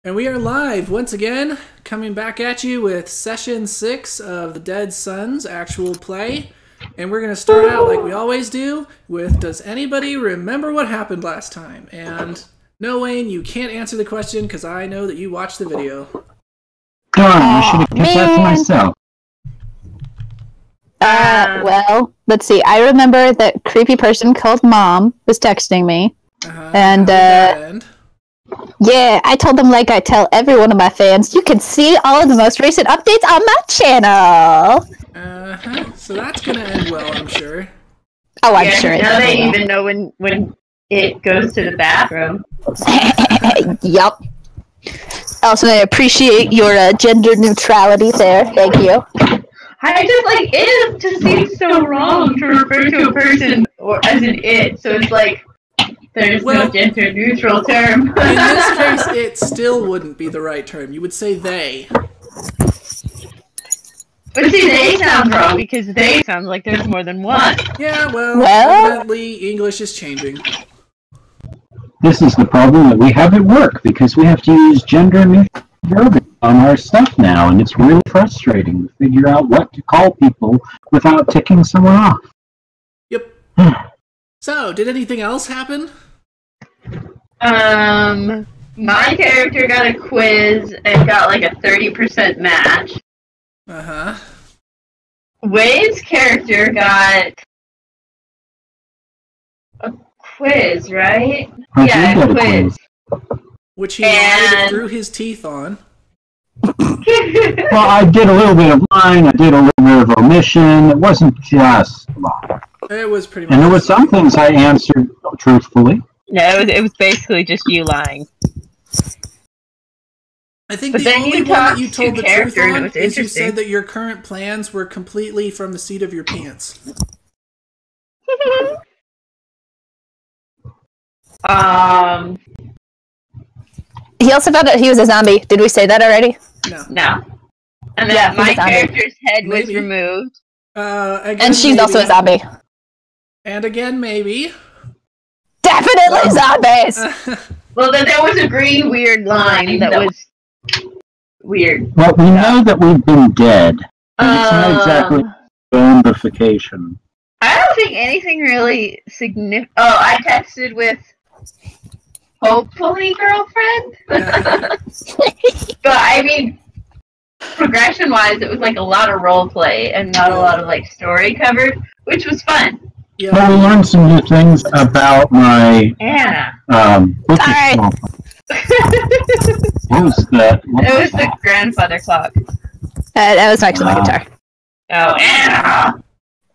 And we are live once again, coming back at you with session 6 of the Dead Sons actual play. And we're going to start out like we always do with, does anybody remember what happened last time? And no, Wayne, you can't answer the question because I know that you watched the video. Darn, I should have kept that to myself. Well, let's see. I remember that creepy person called Mom was texting me. And, yeah, I told them like I tell every one of my fans, you can see all of the most recent updates on my channel. So that's going to end well, I'm sure. Oh, I'm sure it now does. they even know when it goes to the bathroom. Yup. Also, I appreciate your gender neutrality there. Thank you. I just like it just seems so wrong to refer to a person or as an it. So it's like there's no gender neutral term. In this case, it still wouldn't be the right term. You would say they. But see, they sound wrong because they sounds like there's more than one. Yeah, well, evidently English is changing. This is the problem that we have at work because we have to use gender neutral verbiage on our stuff now, and it's really frustrating to figure out what to call people without ticking someone off. Yep. So, did anything else happen? My character got a quiz and got like a 30% match. Uh-huh. Wade's character got a quiz, right? Yeah, a quiz. Which he lied through his teeth on. Well, I did a little bit of lying, I did a little bit of omission. It wasn't just lying. It was pretty much. And there were some things I answered truthfully. No, it was basically just you lying. I think the only one that you told the truth on is you said that your current plans were completely from the seat of your pants. He also found out he was a zombie. Did we say that already? No. And then my character's head was removed. And she's also a zombie. And again, maybe. Definitely zombies! Well, then there was a green weird line that was weird. Well, we know that we've been dead. And it's not exactly zombification. I don't think anything really significant. Oh, I texted with hopefully girlfriend. But I mean, progression-wise, it was like a lot of role play and not a lot of like story covered, which was fun. Yeah. Well, we learned some new things about my Anna. Alright. What was that? It was the grandfather clock. That was actually my guitar. Oh, Anna!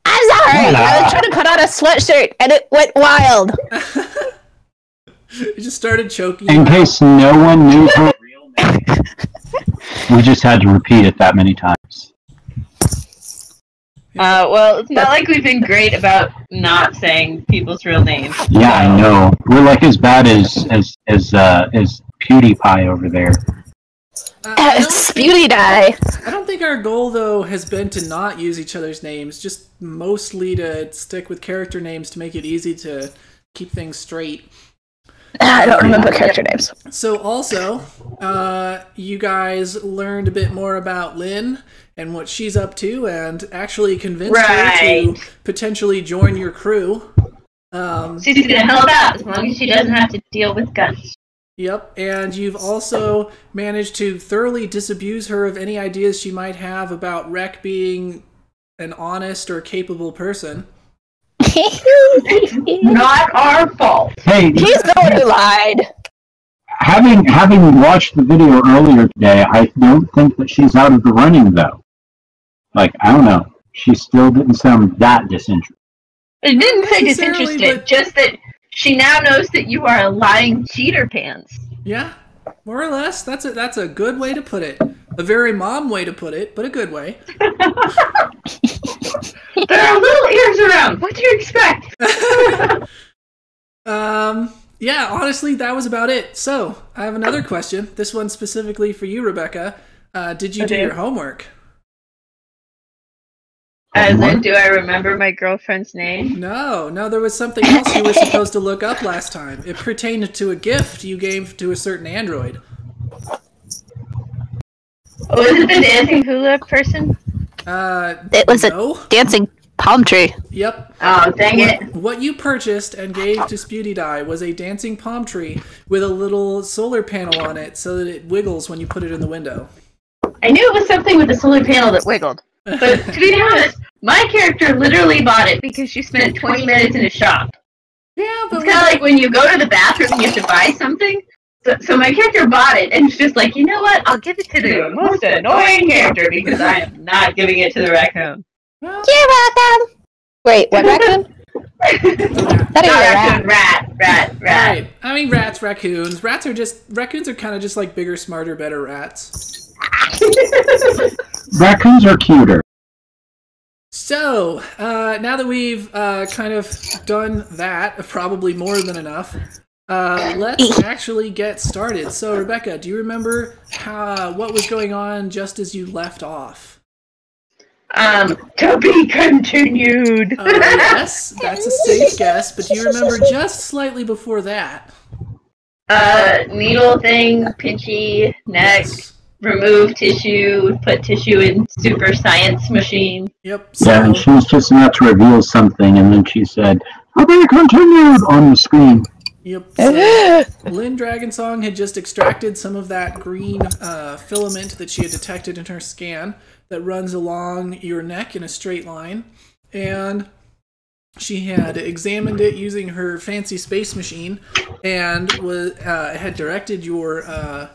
I'm sorry! I was trying to put on a sweatshirt and it went wild. You just started choking. In case no one knew her real name, we just had to repeat it that many times. Well, it's not like we've been great about not saying people's real names. Yeah, I know. We're like as bad as PewDiePie over there. Spewdy die. I don't think our goal, though, has been to not use each other's names, just mostly to stick with character names to make it easy to keep things straight. I don't remember character names. So also, you guys learned a bit more about Lynn and what she's up to, and actually convinced her to potentially join your crew. She's gonna help out as long as she doesn't have to deal with guns. Yep, and you've also managed to thoroughly disabuse her of any ideas she might have about Rek being an honest or capable person. Not our fault. Hey, He's the one who lied. Having watched the video earlier today, I don't think that she's out of the running, though. Like, I don't know. She still didn't sound that disinterested. It didn't say necessarily, disinterested, just that she now knows that you are a lying cheater pants. Yeah, more or less. That's a good way to put it. A very mom way to put it, but a good way. There are little ears around. What do you expect? Yeah, honestly, that was about it. So, I have another question. This one specifically for you, Rebecca. Did you do your homework? As in, do I remember my girlfriend's name? No, there was something else you were supposed to look up last time. It pertained to a gift you gave to a certain android. Was it the dancing hula person? It was no. a dancing palm tree. Yep. Oh, dang it. What you purchased and gave to Sputy Die was a dancing palm tree with a little solar panel on it so that it wiggles when you put it in the window. I knew it was something with the solar panel that wiggled. But to be honest, my character literally bought it because she spent 20 minutes in a shop. Yeah, but It's kind of like when you go to the bathroom and you have to buy something. So my character bought it, and it's just like, you know what? I'll give it to the most annoying character because I am not giving it to the raccoon. well, You're welcome. Wait, what raccoon? That ain't a rat. Rat. right. I mean, raccoons. Raccoons are kind of just like bigger, smarter, better rats. Raccoons are cuter. So, now that we've kind of done that, probably more than enough, let's actually get started. So, Rebecca, do you remember what was going on just as you left off? To be continued. Yes, that's a safe guess, but do you remember just slightly before that? Needle thing, pinchy, neck, Yes. remove tissue, put tissue in super science machine. Yep. Yeah, and she was just about to reveal something, and then she said, "To be continued" on the screen. Yep. So, Lynn Dragonsong had just extracted some of that green filament that she had detected in her scan that runs along your neck in a straight line, and she had examined it using her fancy space machine and had directed your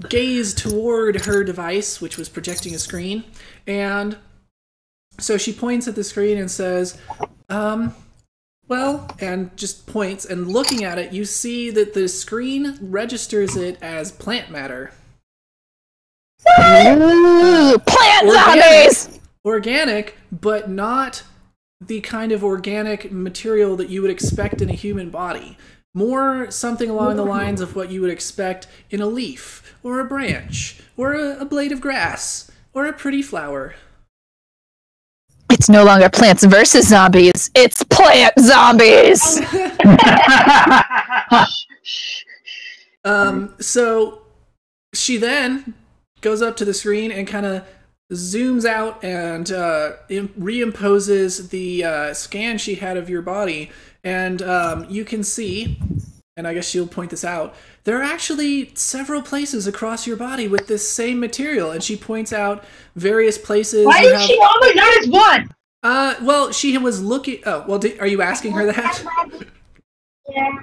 gaze toward her device, which was projecting a screen. And so she points at the screen and says, well, and just points, and looking at it, you see that the screen registers it as plant matter. Ooh, plant zombies! Organic, but not the kind of organic material that you would expect in a human body. More something along the lines of what you would expect in a leaf, or a branch, or a blade of grass, or a pretty flower. It's no longer Plants versus Zombies. It's Plant Zombies! So she then goes up to the screen and kind of zooms out and reimposes the scan she had of your body. And you can see, and I guess she'll point this out, there are actually several places across your body with this same material. And she points out various places. Why did she only notice one? Well, she was looking... Oh, well, are you asking her that? Yeah.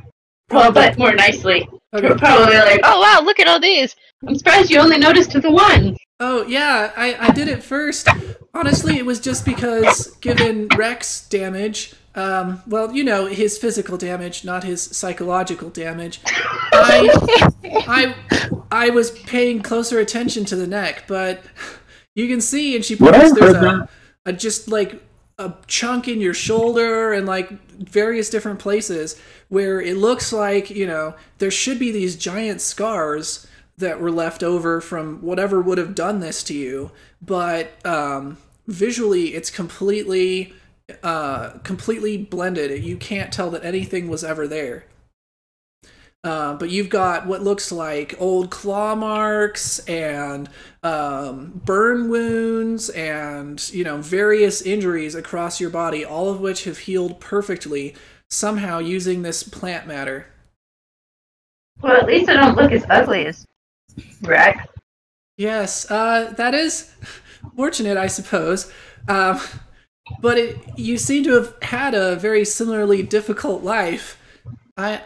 Well, but more nicely. Okay. We're probably like, oh wow, look at all these. I'm surprised you only noticed the one. Oh, yeah, I did it first. Honestly, it was just because, given Rex damage, well, you know, his physical damage, not his psychological damage, I was paying closer attention to the neck, but you can see, and she points, there's just like a chunk in your shoulder and like various different places where it looks like, you know, there should be these giant scars that were left over from whatever would have done this to you, but visually it's completely blended. You can't tell that anything was ever there. But you've got what looks like old claw marks and burn wounds and, you know, various injuries across your body, all of which have healed perfectly somehow using this plant matter. Well, at least I don't look as ugly as Rex. Yes, that is fortunate, I suppose. But you seem to have had a very similarly difficult life. I've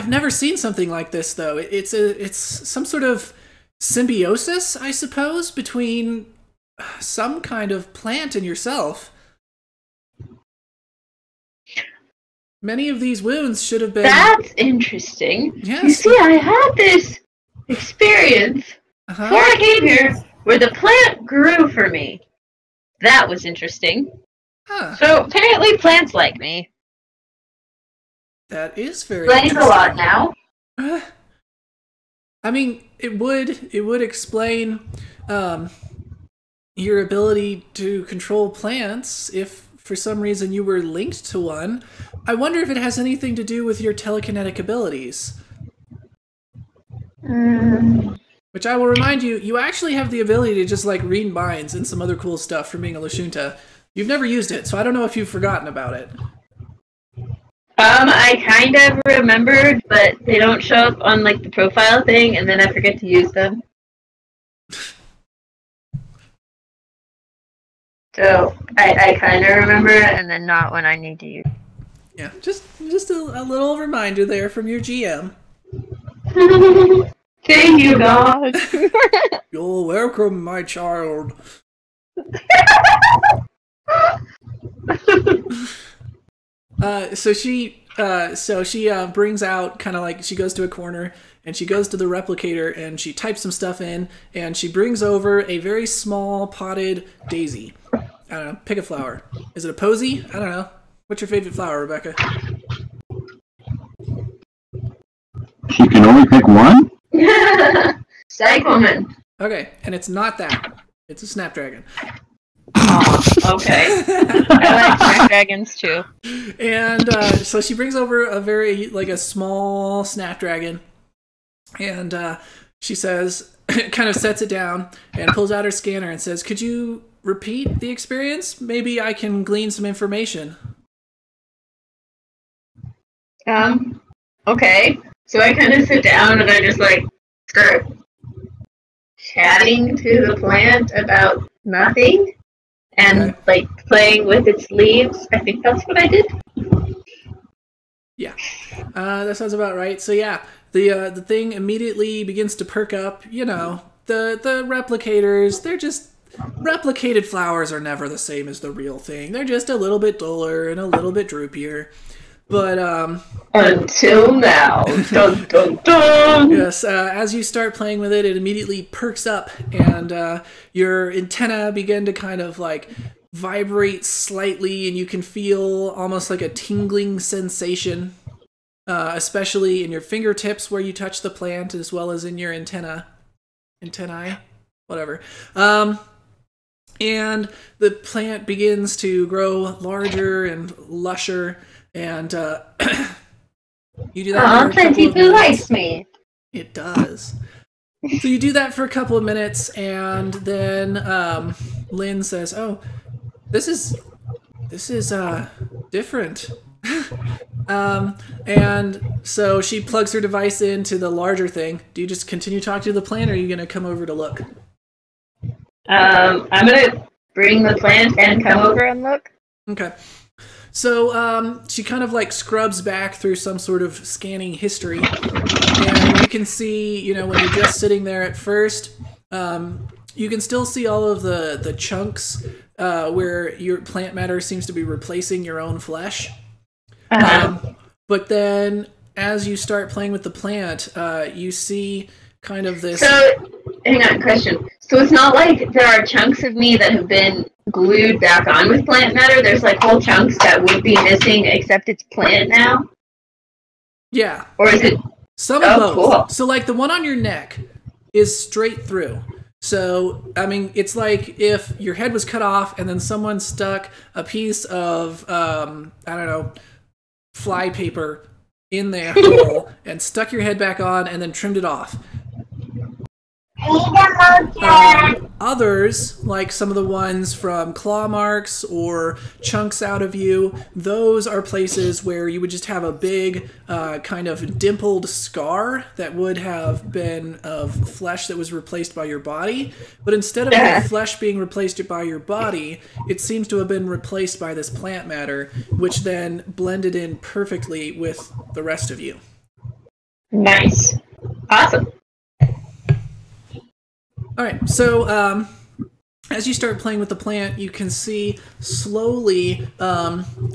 never seen something like this, though. It's some sort of symbiosis, I suppose, between some kind of plant and yourself. Many of these wounds should have been... That's interesting. Yes. You see, I had this experience before I came here where the plant grew for me. That was interesting. Huh. So apparently plants like me. That is very Explains interesting. a lot now. I mean, it would explain your ability to control plants if for some reason you were linked to one. I wonder if it has anything to do with your telekinetic abilities. Which I will remind you, you actually have the ability to just like read minds and some other cool stuff from being a Lashunta. You've never used it, so I don't know if you've forgotten about it. I kind of remembered, but they don't show up on like the profile thing, and then I forget to use them. So I kind of remember it, and then not when I need to use it. Yeah, just a little reminder there from your GM. Thank you, God. You're welcome, my child. So she brings out kind of like she goes to a corner and she goes to the replicator and she types some stuff in and she brings over a very small potted daisy. I don't know, pick a flower. Is it a posy? I don't know. What's your favorite flower, Rebecca? She can only pick one? Cyclamen. Okay, and it's not that. It's a snapdragon. Oh, okay. I like snapdragons too. And so she brings over a small snapdragon, and she says, kind of sets it down and pulls out her scanner and says, "Could you repeat the experience? Maybe I can glean some information." Okay. So I kind of sit down and I just like start chatting to the plant about nothing and like playing with its leaves. I think that's what I did. Yeah, that sounds about right. So yeah, the thing immediately begins to perk up. You know, the replicators, they're just replicated flowers are never the same as the real thing. They're just a little bit duller and a little bit droopier. But until now, dun dun dun. Yes, as you start playing with it, it immediately perks up, and your antenna begin to kind of like vibrate slightly, and you can feel almost like a tingling sensation, especially in your fingertips where you touch the plant, as well as in your antennae, whatever. And the plant begins to grow larger and lusher. And you do that. Plenty likes me. It does. So you do that for a couple of minutes, and then Lynn says, "Oh, this is different." And so she plugs her device into the larger thing. Do you just continue talking to the plant, or are you gonna come over to look? I'm gonna bring the plant and come over and look. Okay. So she kind of like scrubs back through some sort of scanning history, and you can see, you know, when you're just sitting there at first, you can still see all of the chunks where your plant matter seems to be replacing your own flesh. But then as you start playing with the plant, you see kind of this... So, hang on, question. So it's not like there are chunks of me that have been glued back on with plant matter? There's like whole chunks that would be missing except it's plant now? Yeah. Or is it... Some of both. Cool. So like the one on your neck is straight through. So, I mean, it's like if your head was cut off and then someone stuck a piece of, I don't know, fly paper in their hole and stuck your head back on and then trimmed it off. Others, like some of the ones from claw marks or chunks out of you, those are places where you would just have a big kind of dimpled scar that would have been of flesh that was replaced by your body. But instead of the flesh being replaced by your body, it seems to have been replaced by this plant matter, which then blended in perfectly with the rest of you. Nice. Awesome. All right, so as you start playing with the plant, you can see slowly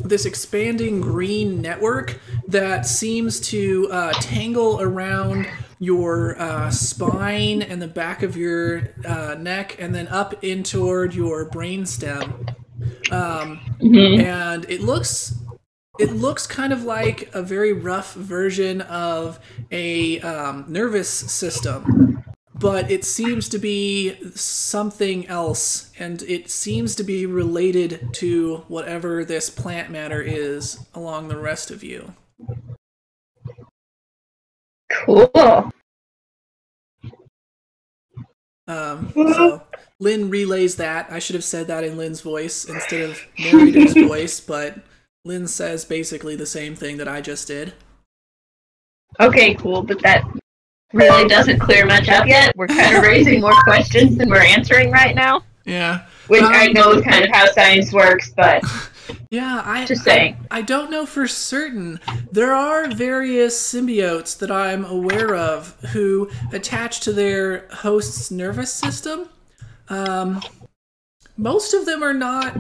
this expanding green network that seems to tangle around your spine and the back of your neck, and then up in toward your brainstem. And it looks kind of like a very rough version of a nervous system. But it seems to be something else, and it seems to be related to whatever this plant matter is along the rest of you. Cool. So Lynn relays that. I should have said that in Lynn's voice instead of narrator's voice, but Lynn says basically the same thing that I just did. Okay, cool, but that really doesn't clear much up yet. We're kind of raising more questions than we're answering right now. Yeah. Which I know is kind of how science works, but yeah, just saying. I don't know for certain. There are various symbiotes that I'm aware of who attach to their host's nervous system. Most of them are not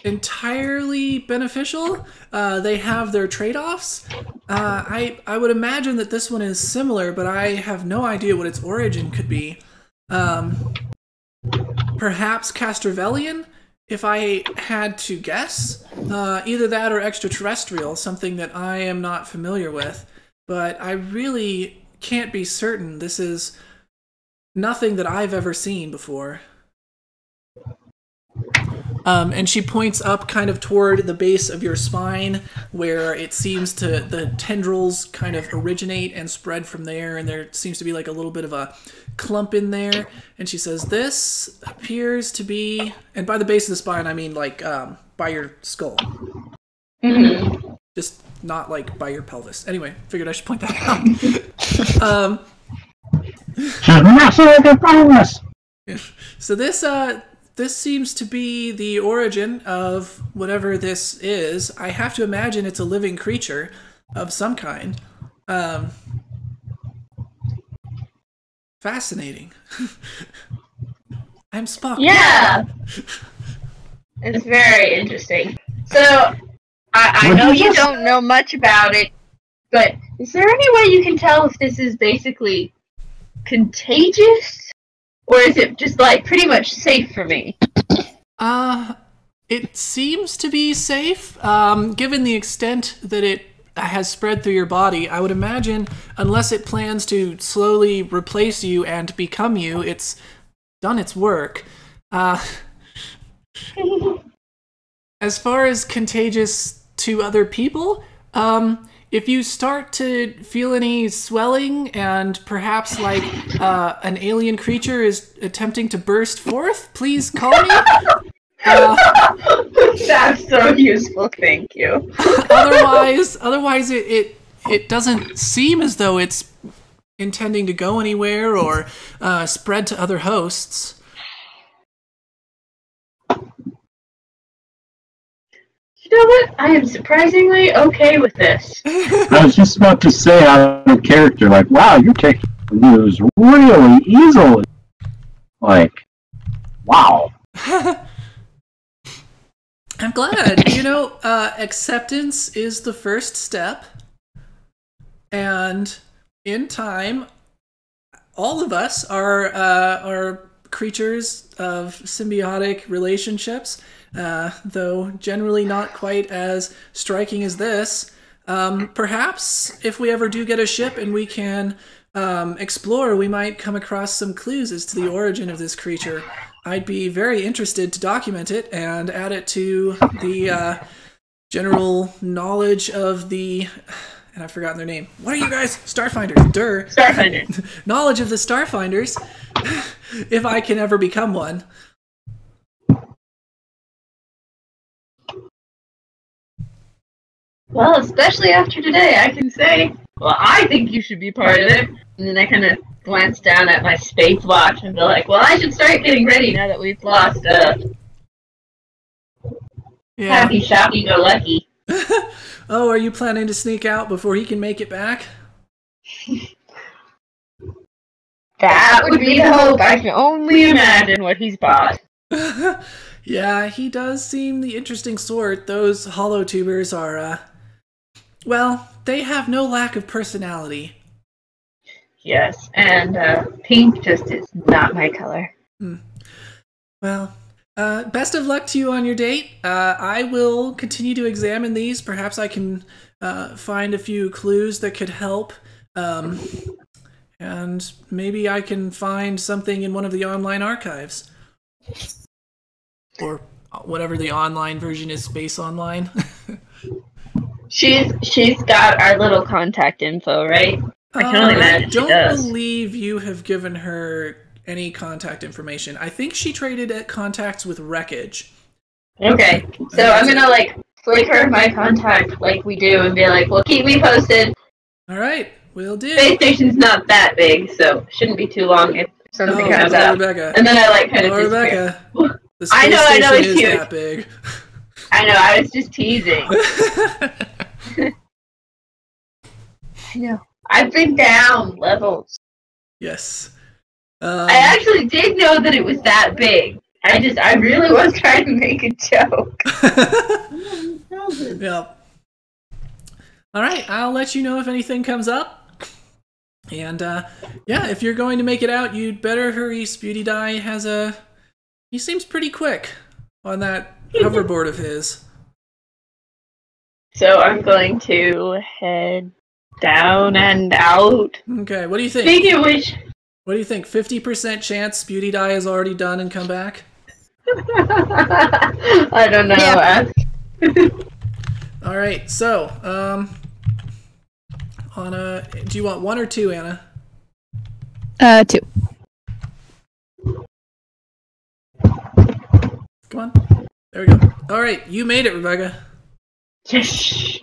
entirely beneficial. They have their trade-offs. I would imagine that this one is similar, but I have no idea what its origin could be. Perhaps Castrovellian, if I had to guess. Either that or extraterrestrial, something that I am not familiar with. But I really can't be certain. This is nothing that I've ever seen before. And she points up kind of toward the base of your spine where it seems to, the tendrils kind of originate and spread from there, and there seems to be like a little bit of a clump in there. And she says, this appears to be, and by the base of the spine, I mean like by your skull. Mm-hmm. Just not like by your pelvis. Anyway, figured I should point that out. So this seems to be the origin of whatever this is. I have to imagine it's a living creature of some kind. Fascinating. I'm Spock. Yeah. It's very interesting. So, I know you don't know much about it, but is there any way you can tell if this is basically contagious? Or is it just, like, pretty much safe for me? It seems to be safe, given the extent that it has spread through your body. I would imagine, unless it plans to slowly replace you and become you, it's done its work. As far as contagious to other people, if you start to feel any swelling and perhaps like an alien creature is attempting to burst forth, please call me. That's so useful, thank you. Otherwise it doesn't seem as though it's intending to go anywhere or spread to other hosts. You know what? I am surprisingly okay with this. I was just about to say out of character, like, wow, you're taking the news really easily. Like, wow. I'm glad. You know, acceptance is the first step. And in time, all of us are creatures of symbiotic relationships. Though generally not quite as striking as this. Perhaps if we ever do get a ship and we can explore, we might come across some clues as to the origin of this creature. I'd be very interested to document it and add it to the general knowledge of the... And I've forgotten their name. What are you guys? Starfinders. Durr. Starfinder. Knowledge of the Starfinders, if I can ever become one. Well, especially after today, I can say, well, I think you should be part of it. And then I kind of glance down at my space watch and be like, well, I should start getting ready now that we've lost Happy Shoppy Go Lucky. Oh, are you planning to sneak out before he can make it back? That would be the hope. I can only imagine what he's bought. Yeah, he does seem the interesting sort. Those holotubers are, well, they have no lack of personality. Yes, and pink just is not my color. Well, best of luck to you on your date. I will continue to examine these. Perhaps I can find a few clues that could help. And maybe I can find something in one of the online archives. Or whatever the online version is, Space Online. She's got our little contact info, right? I can only imagine she does. I don't believe you have given her any contact information. I think she traded at contacts with Wreckage. Okay, so I'm gonna like flick her my contact like we do and be like, well, keep me posted. All right, will do. Space station's not that big, so shouldn't be too long if something comes up. Rebecca. And then I like kind of Rebecca. The I know, station it's is huge. that big. I know, I was just teasing. I know. I've been down levels. Yes. I actually did know that it was that big. I really was trying to make a joke. Yeah. All right, I'll let you know if anything comes up. And yeah, if you're going to make it out, you'd better hurry. Spewdy Die he seems pretty quick on that hoverboard of his. So I'm going to head down and out. Okay, what do you think? Speaking of which, what do you think? 50% chance Spewdy Die is already done and come back? I don't know. Yeah. All right, so do you want 1 or 2, Anna? 2. Come on. There we go. All right, you made it, Rebecca. Yes.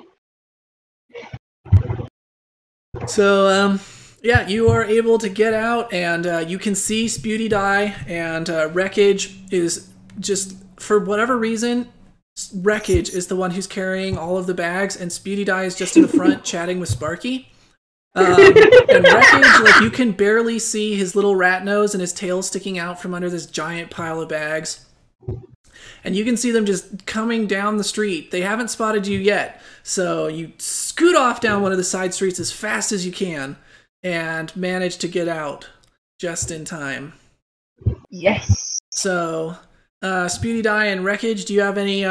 So, yeah, you are able to get out, and you can see Spewdy Die, and Wreckage is just, for whatever reason, Wreckage is the one who's carrying all of the bags, and Spewdy Die is just in the front chatting with Sparky. And Wreckage, like, you can barely see his little rat nose and his tail sticking out from under this giant pile of bags. And you can see them just coming down the street. They haven't spotted you yet, so you scoot off down one of the side streets as fast as you can and manage to get out just in time. Yes. So, Spewdy Die and Wreckage, do you have any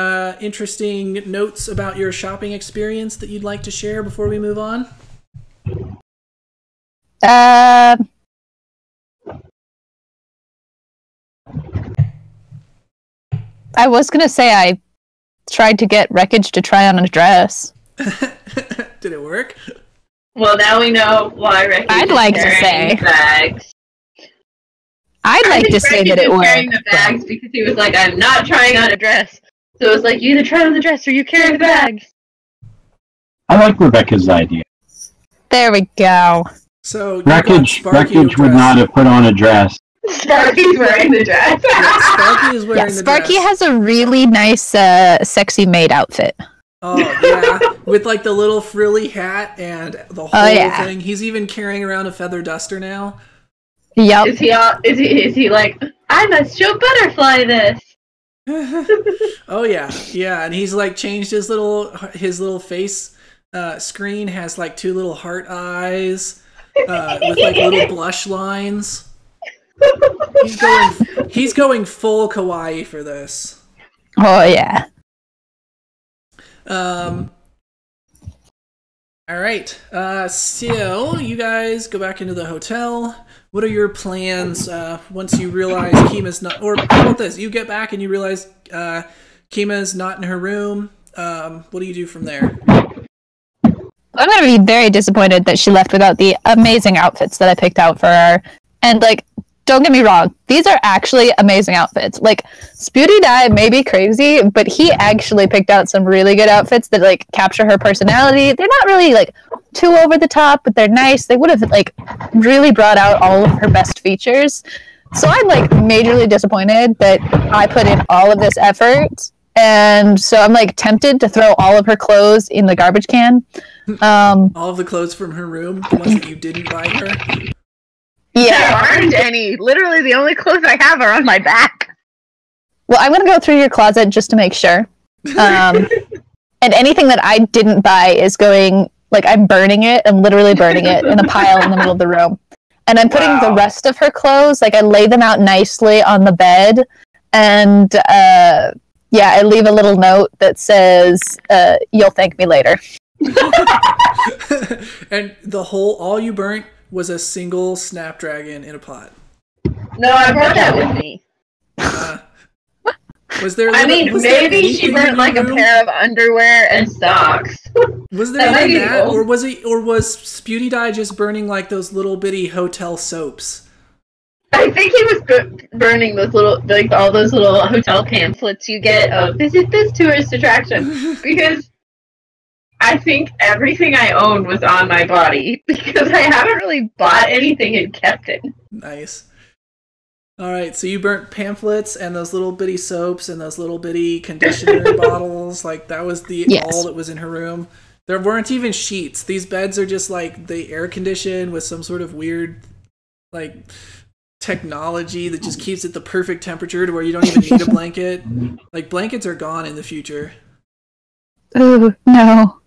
interesting notes about your shopping experience that you'd like to share before we move on? I was gonna say I tried to get Wreckage to try on a dress. Did it work? Well, now we know why Wreckage I'd is like to carrying say. bags. I'd like to say that it was carrying the worked. bags because he was like, I'm not trying on a dress. So it was like, you either try on the dress or you carry the bags. I like Rebecca's idea. There we go. So Wreckage would not have put on a dress. Sparky's wearing the dress. Yeah, Sparky is wearing the Sparky dress. has a really nice, sexy maid outfit. Oh, yeah. With, like, the little frilly hat and the whole thing. He's even carrying around a feather duster now. Yep. Is he like, I must show Butterfly this? Oh, yeah. Yeah, and he's, like, changed his little face screen. Has, like, 2 little heart eyes with, like, little blush lines. He's going full kawaii for this. Oh, yeah. All right. So you guys go back into the hotel. What are your plans once you realize Kima's not? Or how about this? You get back and you realize Kima's not in her room. What do you do from there? I'm gonna be very disappointed that she left without the amazing outfits that I picked out for her. And, like, don't get me wrong, these are actually amazing outfits. Like, Spewdy Die may be crazy, but he actually picked out some really good outfits that, like, capture her personality. They're not really, like, too over the top, but they're nice. They would have, like, really brought out all of her best features. So I'm, like, majorly disappointed that I put in all of this effort. And so I'm, like, tempted to throw all of her clothes in the garbage can. All of the clothes from her room, the ones that you didn't buy her? Yeah. There aren't any. Literally, the only clothes I have are on my back. Well, I'm going to go through your closet just to make sure. And anything that I didn't buy is going, like, I'm burning it. I'm literally burning it in a pile in the middle of the room. And I'm putting the rest of her clothes, like, I lay them out nicely on the bed. And, yeah, I leave a little note that says, you'll thank me later. And all you burnt was a single Snapdragon in a pot. No, I brought that with me. Was there? Maybe she burnt like a pair of underwear and socks. Was there that, or was Spewdy Die just burning like those little bitty hotel soaps? I I think he was burning those little, like all those little hotel pamphlets you get of visit this tourist attraction, because I think everything I owned was on my body because I haven't really bought anything and kept it. Nice. All right, so you burnt pamphlets and those little bitty soaps and those little bitty conditioner bottles. Like that was all that was in her room. There weren't even sheets. These beds are just like they air conditioned with some sort of weird like technology that just keeps it the perfect temperature to where you don't even need a blanket. Like blankets are gone in the future. Ooh, no.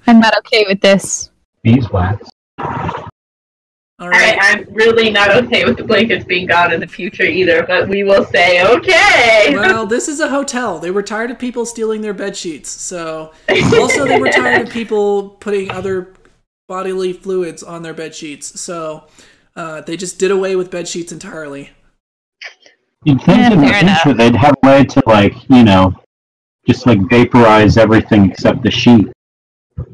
I'm not okay with this. Beeswax. All right. I'm really not okay with the blankets being gone in the future either, but we will say okay. Well, this is a hotel. They were tired of people stealing their bed sheets. So also they were tired of people putting other bodily fluids on their bed sheets. So they just did away with bed sheets entirely. You'd think in the future they'd have a way to, like, you know, just like vaporize everything except the sheet.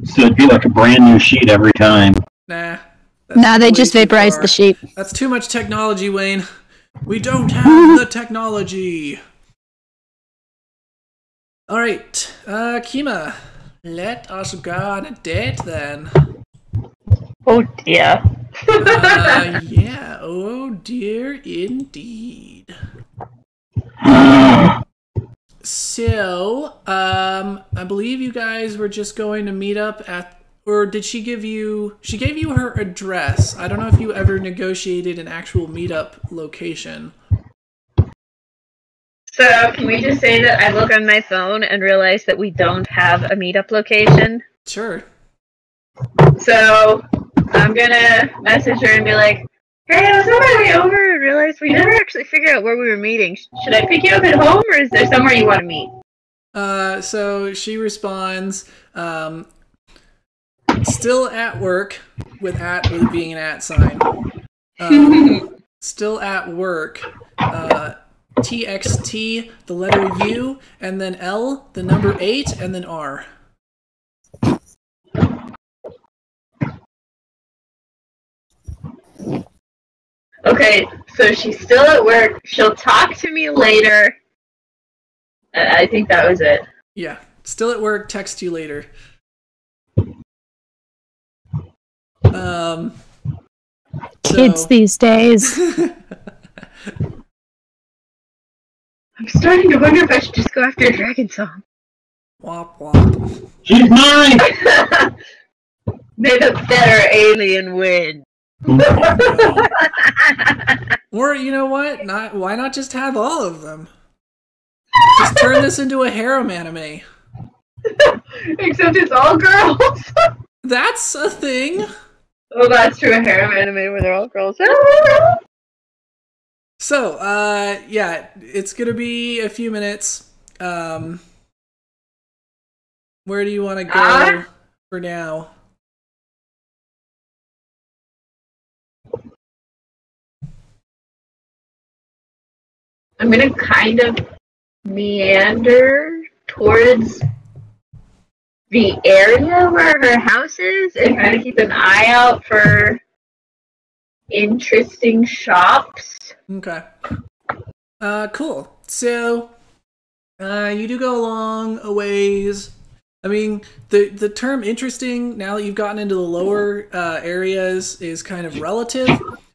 So it'd be like a brand new sheet every time. Nah. Nah, they just vaporize the sheet. That's too much technology, Wayne. We don't have the technology. All right, Kima, let us go on a date then. Oh dear. Yeah, oh dear indeed. So, I believe you guys were just going to meet up at, or did she give you her address. I don't know if you ever negotiated an actual meetup location. So, can we just say that I look on my phone and realize that we don't have a meetup location? Sure. So, I'm gonna message her and be like, hey, I was on my way over and realized we never actually figured out where we were meeting. Should I pick you up at home, or is there somewhere you want to meet? So she responds, still at work, with being an at sign. Still at work. TXT, the letter U, and then L, the number 8, and then R. Okay, so she's still at work. She'll talk to me later. I think that was it. Yeah, still at work, text you later. Kids these days. I'm starting to wonder if I should just go after a dragon song. Womp womp. She's mine! May the better alien win. Or, you know what? Why not just have all of them? Just turn this into a harem anime. Except it's all girls. That's a thing. Oh, that's true. A harem anime where they're all girls. So, yeah, it's gonna be a few minutes. Where do you want to go for now? I'm gonna kind of meander towards the area where her house is and kind of keep an eye out for interesting shops. Okay. Cool. So, you do go along a ways. I mean, the term interesting, now that you've gotten into the lower areas, is kind of relative.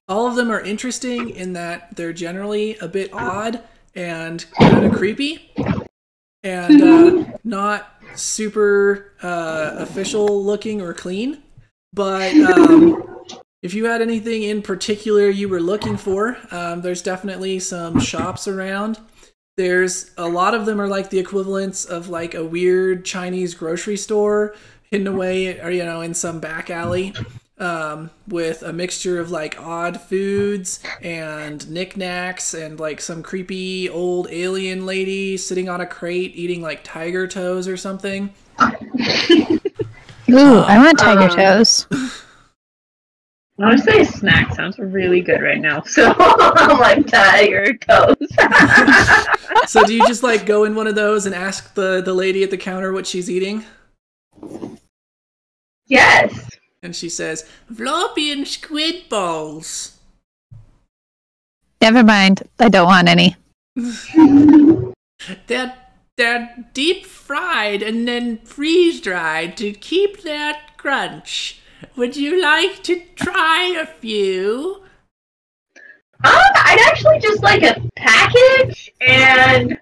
All of them are interesting in that they're generally a bit odd and kind of creepy. And not super official looking or clean. But if you had anything in particular you were looking for, there's definitely some shops around. There's a lot of them are like the equivalents of like a weird Chinese grocery store hidden away, or in some back alley, with a mixture of like odd foods and knickknacks and like some creepy old alien lady sitting on a crate eating like tiger toes or something. Ooh, I want tiger toes. Honestly, a snack sounds really good right now. So I'm like tiger toes. So do you just like go in one of those and ask the lady at the counter what she's eating? Yes. And she says, floppy and squid balls. Never mind. I don't want any. They're deep fried and then freeze dried to keep that crunch. Would you like to try a few? I'd actually just like a package and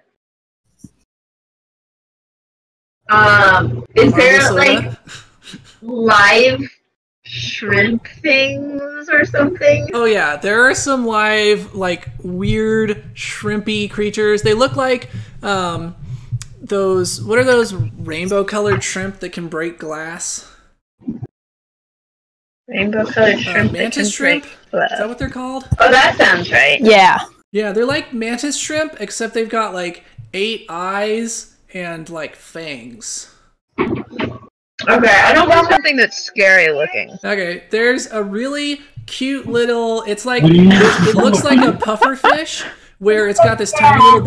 is there like live shrimp things or something? Oh yeah, there are some live, like, weird shrimpy creatures. They look like those, what are those rainbow colored shrimp that can break glass? Rainbow colored shrimp. Mantis shrimp? Is that what they're called? Oh, that sounds right. Yeah. Yeah, they're like mantis shrimp, except they've got like 8 eyes and like fangs. Okay, I don't want something that's scary looking. Okay, there's a really cute little, it's like, it looks like a puffer fish, where it's got this tiny little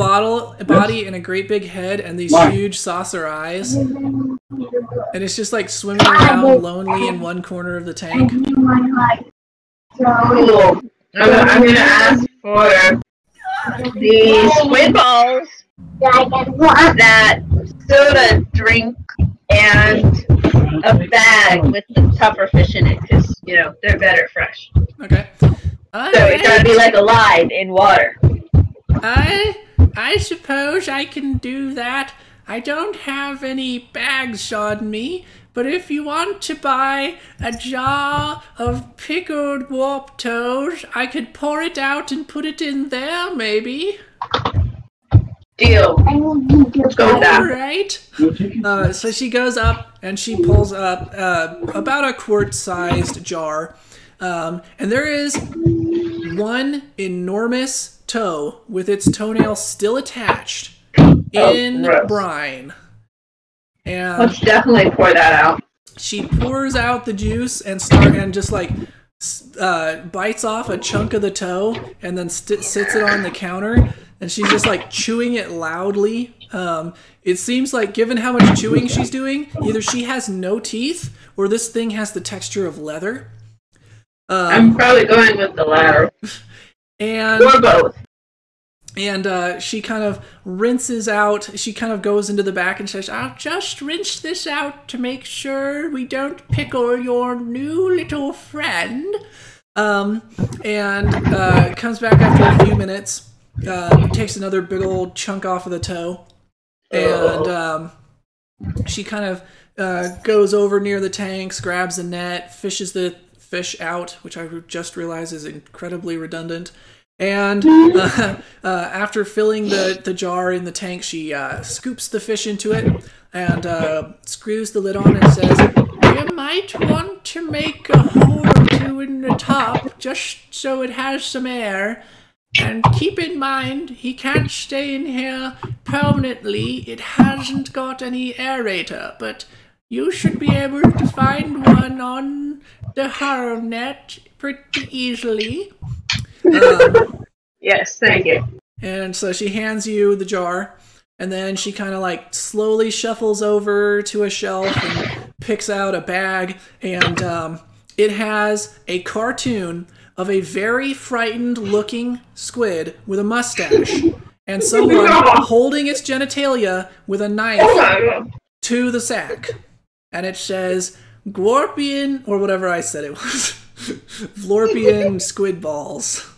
body and a great big head and these huge saucer eyes. And it's just like swimming around lonely in one corner of the tank. Cool. I'm gonna ask for the squid balls, that soda drink, and a bag with the tougher fish in it, because, you know, they're better fresh. Okay. So it's gotta be like alive in water. I suppose I can do that. I don't have any bags on me, but if you want to buy a jar of pickled warp toes, I could pour it out and put it in there, maybe. Deal. Let's go with that. Alright. So she goes up and she pulls up about a quart-sized jar. And there is one enormous toe with its toenail still attached in brine. And let's definitely pour that out. She pours out the juice and just like bites off a chunk of the toe and then sits it on the counter, and she's just like chewing it loudly. It seems like, given how much chewing she's doing, either she has no teeth or this thing has the texture of leather. I'm probably going with the latter. Or both. And she kind of rinses out, she kind of goes into the back and says, I'll just rinse this out to make sure we don't pickle your new little friend. And comes back after a few minutes, takes another big old chunk off of the toe, and she kind of goes over near the tanks, grabs the net, fishes the fish out, which I just realized is incredibly redundant. And after filling the jar in the tank, she scoops the fish into it and screws the lid on and says, you might want to make a hole or two in the top just so it has some air. And keep in mind, he can't stay in here permanently. It hasn't got any aerator, but you should be able to find one on the Harrow net pretty easily. Yes, thank you. And so she hands you the jar, and then she kind of like slowly shuffles over to a shelf and picks out a bag, and it has a cartoon of a very frightened looking squid with a mustache and someone holding its genitalia with a knife to the sack. And it says, Glorpian, or whatever I said it was, Vlorpian squid balls.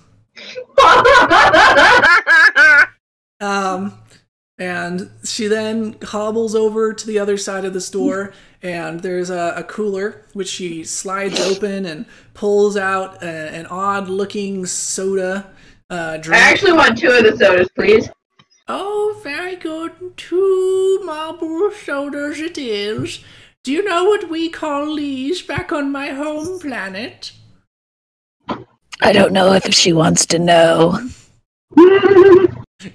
And she then hobbles over to the other side of the store, and there's a cooler which she slides open and pulls out an odd-looking soda drink. I actually want 2 of the sodas, please. Oh, very good. 2 marble sodas it is. Do you know what we call these back on my home planet? I don't know if she wants to know.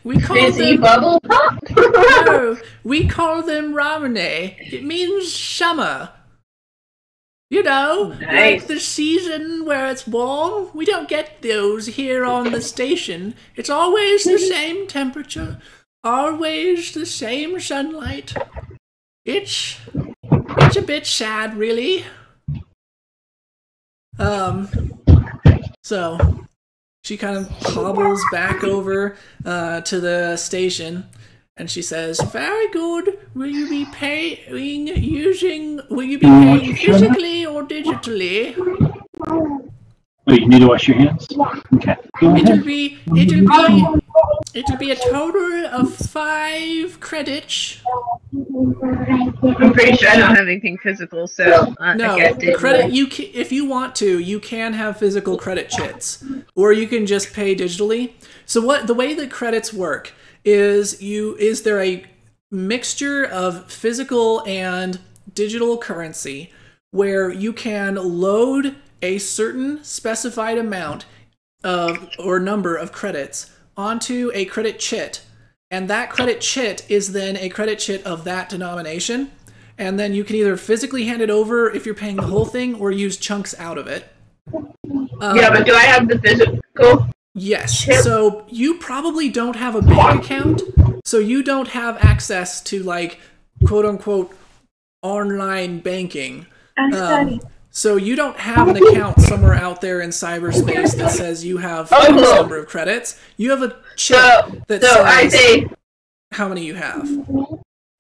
We call Fizzy them bubble pop. No, we call them ramune. It means summer. You know, nice. Like the season where it's warm. We don't get those here on the station. It's always the same temperature, always the same sunlight. It's a bit sad, really. So She kind of hobbles back over to the station, and she says, "Very good. Will you be paying physically or digitally?" Oh, you need to wash your hands? Okay. Go ahead. It'll be a total of 5 credits. I'm pretty sure I don't have anything physical, so No, I guess credit. If you want to, you can have physical credit chits, or you can just pay digitally. So the way that credits work is there a mixture of physical and digital currency where you can load a certain specified amount or number of credits onto a credit chit, and that credit chit is then a credit chit of that denomination, and then you can either physically hand it over if you're paying the whole thing or use chunks out of it. Yeah, but do I have the physical? Yes. So you probably don't have a bank account, so you don't have access to, like, quote unquote online banking. So you don't have an account somewhere out there in cyberspace that says you have X number of credits. You have a chip that says I say how many you have.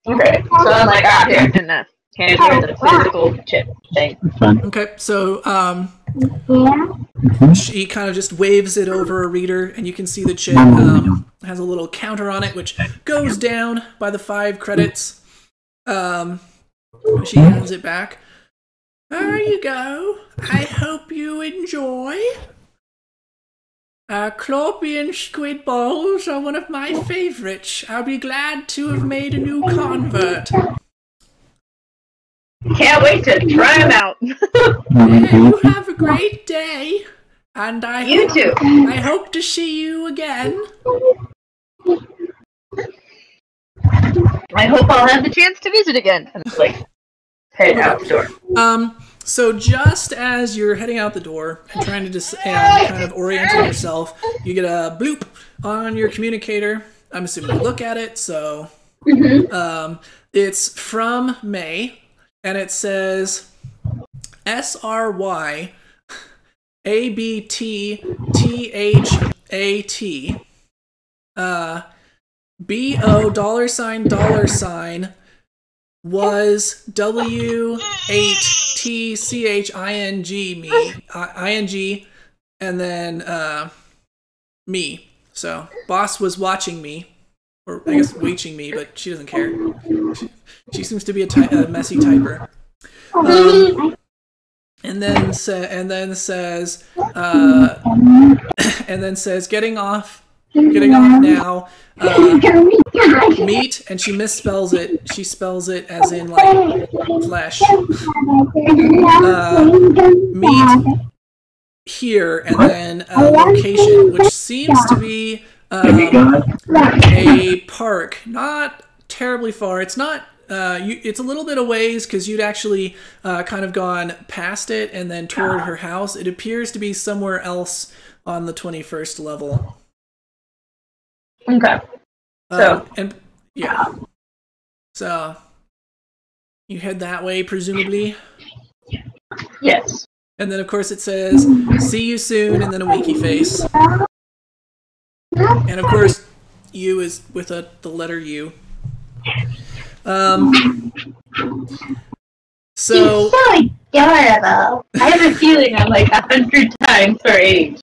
Okay, so I'm like, here, and hand her the physical chip thing. Okay, so she kind of just waves it over a reader, and you can see the chip has a little counter on it, which goes down by the 5 credits. She hands it back. There you go. I hope you enjoy. Clorpian squid balls are one of my favorites. I'll be glad to have made a new convert. Can't wait to try them out. Yeah, you have a great day. And I hope to see you again. I hope I'll have the chance to visit again. And like, head out the door. So just as you're heading out the door and trying to just kind of orienting yourself, you get a bloop on your communicator. I'm assuming you look at it, so it's from May, and it says SRY ABTTHAT $BO was W8TCHING me ING and then me. So boss was watching me, or I guess watching me, but she doesn't care. She seems to be a messy typer. And then says getting off now. Meat, and she misspells it. She spells it as in like flesh. Meat here, and then a location, which seems to be a park. Not terribly far. It's not. It's a little bit of ways because you'd actually kind of gone past it and then toward her house. It appears to be somewhere else on the 21st level. Okay. So you head that way, presumably? Yes. And then, of course, it says, "See you soon," and then a winky face. And, of course, U is with the letter U. So adorable. I have a feeling I'm like 100 times her age.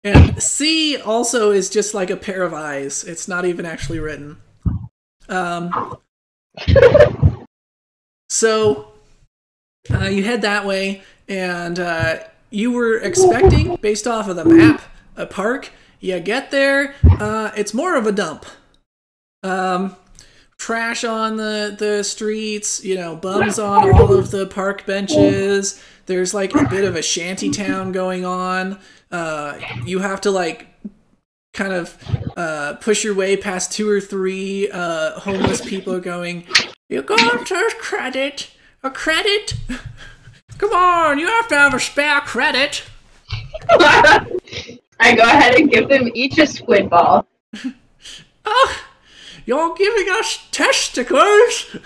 And C also is just like a pair of eyes. It's not even actually written. So you head that way, and you were expecting, based off of the map, a park. You get there, it's more of a dump. Trash on the streets, bums on all of the park benches. There's like a bit of a shanty town going on. You have to like kind of push your way past 2 or 3 homeless people going, "You're going to credit? A credit? Come on, you have to have a spare credit." I go ahead and give them each a squid ball. Oh, you're giving us testicles?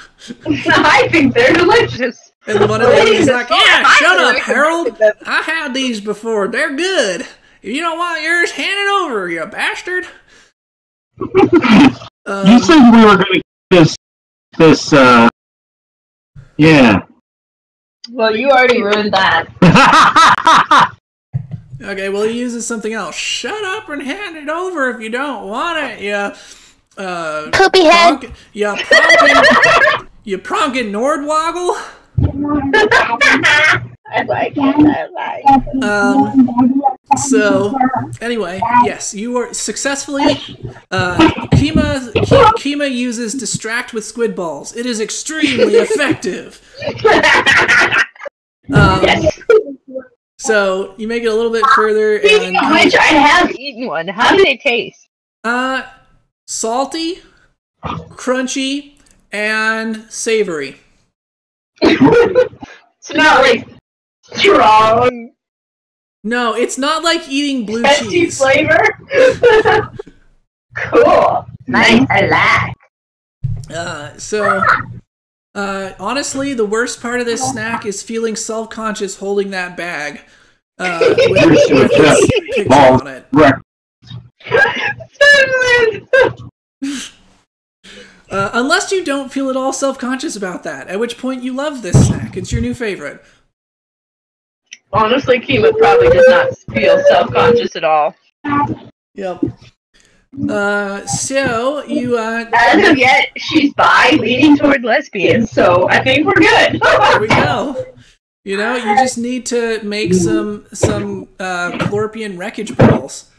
I think they're delicious. And one of them is like, "Yeah, shut up, Harold. I had these before. They're good. If you don't want yours, hand it over, you bastard. You said we were going to get this, yeah. Well, you already ruined that. Okay, well, he uses something else. Shut up and hand it over if you don't want it, you... Poopy head! You pronkin' Nordwoggle? I like it. So, anyway, yes, you are successfully... Kima uses Distract with Squid Balls. It is extremely effective. Yes. So, you make it a little bit further, Speaking of which, I have eaten one. How do they taste? Salty, crunchy, and savory. It's not like strong, No, it's not like eating blue tasty cheese. flavor. Cool. Nice. I like. Honestly, the worst part of this snack is feeling self-conscious holding that bag with this picture on it. Unless you don't feel at all self-conscious about that, at which point you love this snack. It's your new favorite. Honestly, Kima probably does not feel self-conscious at all. Yep. So you As of yet, she's bi, leaning toward lesbian, so I think we're good. there we go. You know, you just need to make some Chlorpian wreckage balls.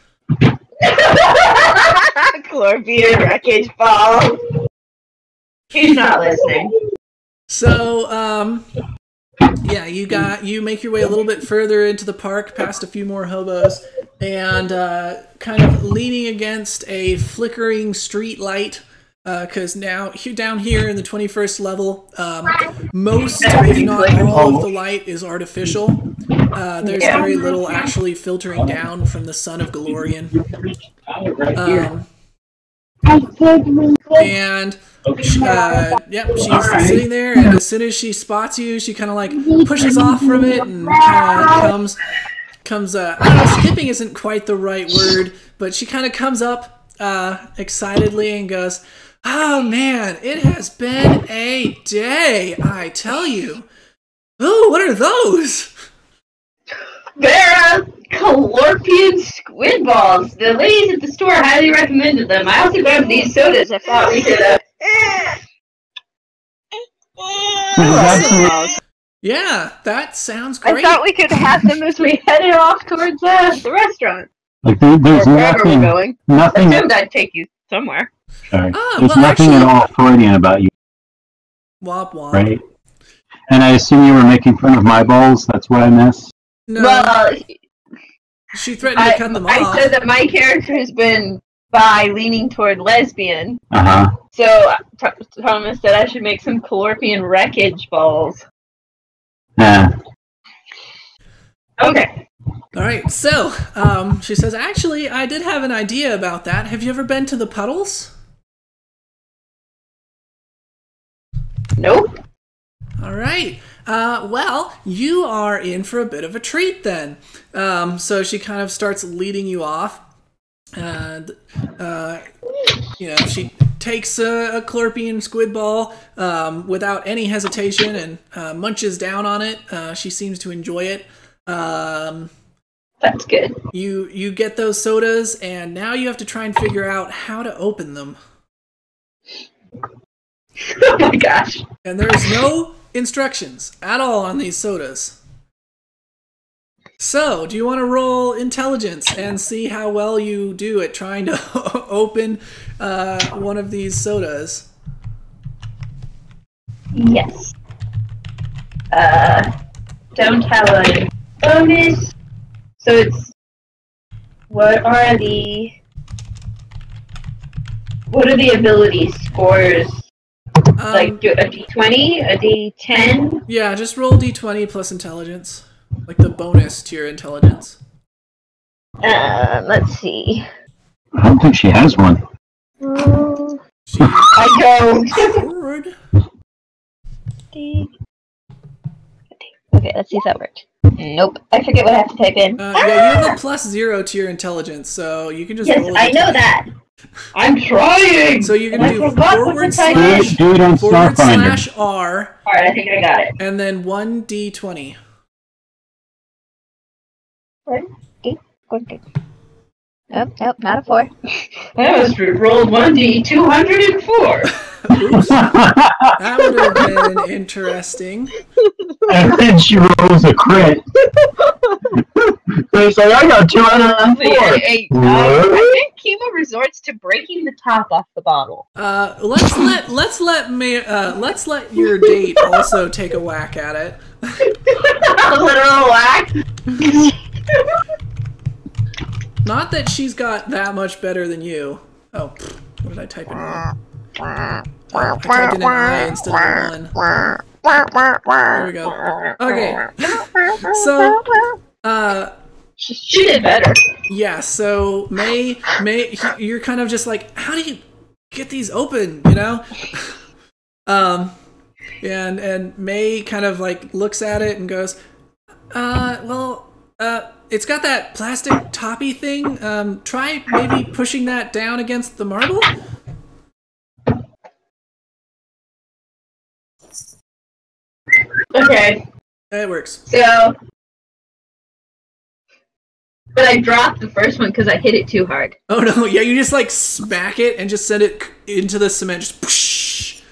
Chlorpian wreckage ball. He's not listening. So, yeah, you make your way a little bit further into the park, past a few more hobos, and kind of leaning against a flickering street light, because now down here in the 21st level, most, if not all, of the light is artificial. There's very little actually filtering down from the sun of Galorian. And she's sitting there, and as soon as she spots you, she kind of like pushes off from it and kind of comes I don't know, skipping isn't quite the right word, but she kind of comes up excitedly and goes, "Oh man, it has been a day, I tell you. Oh, what are those?" They're Chlorpian squid balls. The ladies at the store highly recommended them. I also grabbed these sodas. I thought we could, Yeah, that sounds great. I thought we could have them as we headed off towards the restaurant. Like there's wherever we're going. nothing. I assumed I'd take you somewhere. Sorry. Ah, There's well, nothing actually- at all Freudian about you, Womp womp. right? And I assume you were making fun of my balls. That's what I missed. No, Well, she threatened to cut them I off. said that my character has been bi, leaning toward lesbian. So Thomas said I should make some Chlorpian wreckage balls. Yeah. Okay. All right, so she says, "Actually, I did have an idea about that. Have you ever been to the puddles?" Nope. All right. Well, you are in for a bit of a treat then. So she kind of starts leading you off, and she takes a Chlorpian squid ball without any hesitation and munches down on it. She seems to enjoy it. That's good. You get those sodas, and now you have to try and figure out how to open them. Oh my gosh. And there's no instructions at all on these sodas. So, do you want to roll intelligence and see how well you do at trying to open one of these sodas? Yes. Don't have a bonus. So it's what are the ability scores? Like a D20, a D10? Yeah, just roll D20 plus intelligence. Like the bonus to your intelligence. Let's see. I don't think she has one. I don't. Forward. Okay, let's see if that worked. Nope. I forget what I have to type in. Yeah, you have a +0 to your intelligence, so you can just Yes, roll I know that. I'm trying! So you're going to do Do it on forward Starfinder. /R, Alright, I think I got it. and then 1d20. Nope, not a 4. I almost rolled 1d204. Oops. That would have been interesting. And then she rolls a crit. So it's like, I got 204. I think Kima resorts to breaking the top off the bottle. Let's let your date also take a whack at it. A literal whack? Not that she's got that much better than you. Oh, what did I type in wrong? I typed in an I instead of a 1. There we go. Okay. So, she did better. yeah, so May, you're kind of just like, how do you get these open, you know? And May kind of like looks at it and goes, it's got that plastic toppy thing. Try maybe pushing that down against the marble? Okay. It works. So, but I dropped the first one because I hit it too hard. Oh no, yeah, you just like smack it and just send it into the cement, just whoosh.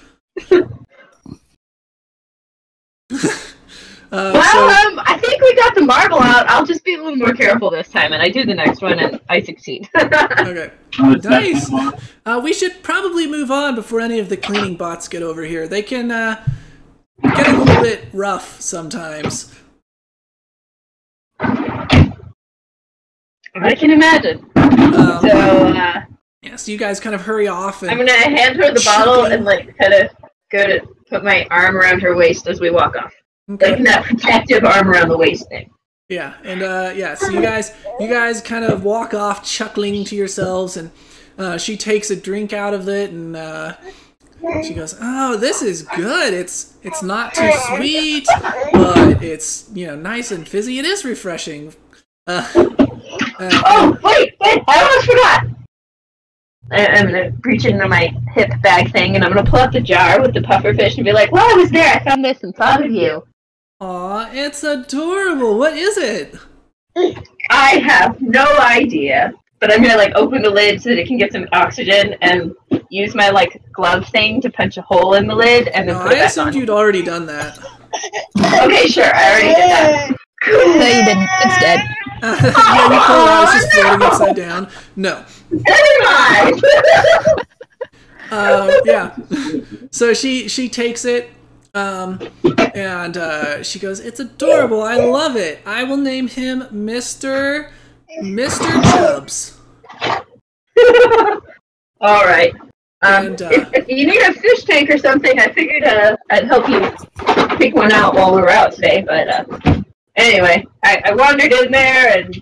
I think we got the marble out. I'll just be a little more careful this time, and I do the next one, and I succeed. Okay. Nice. We should probably move on before any of the cleaning bots get over here. They can get a little bit rough sometimes. I can imagine. Yeah, so you guys kind of hurry off. And I'm gonna hand her the bottle and like kind of go to put my arm around her waist as we walk off. Okay. Like that protective arm around the waist thing. Yeah, and so you guys kind of walk off chuckling to yourselves, and she takes a drink out of it, and she goes, "Oh, this is good. It's not too sweet, but it's nice and fizzy. It is refreshing." Oh wait! I almost forgot. I'm gonna reach into my hip bag thing, and I'm gonna pull out the jar with the puffer fish and be like, "While I was there, I found this and thought of you." Aw, it's adorable. What is it? I have no idea, but I'm gonna like open the lid so that it can get some oxygen and use my like glove thing to punch a hole in the lid and then put it back on. I assumed you'd already done that. Okay, sure, I already did that. No, you didn't. It's dead. Yeah, you pull it out. It's just floating upside down. No. Never mind. Yeah. So she takes it, and she goes, "It's adorable. I love it. I will name him Mr. Chubbs." All right. And if you need a fish tank or something, I figured I'd help you pick one out while we were out today. But anyway, I wandered in there, and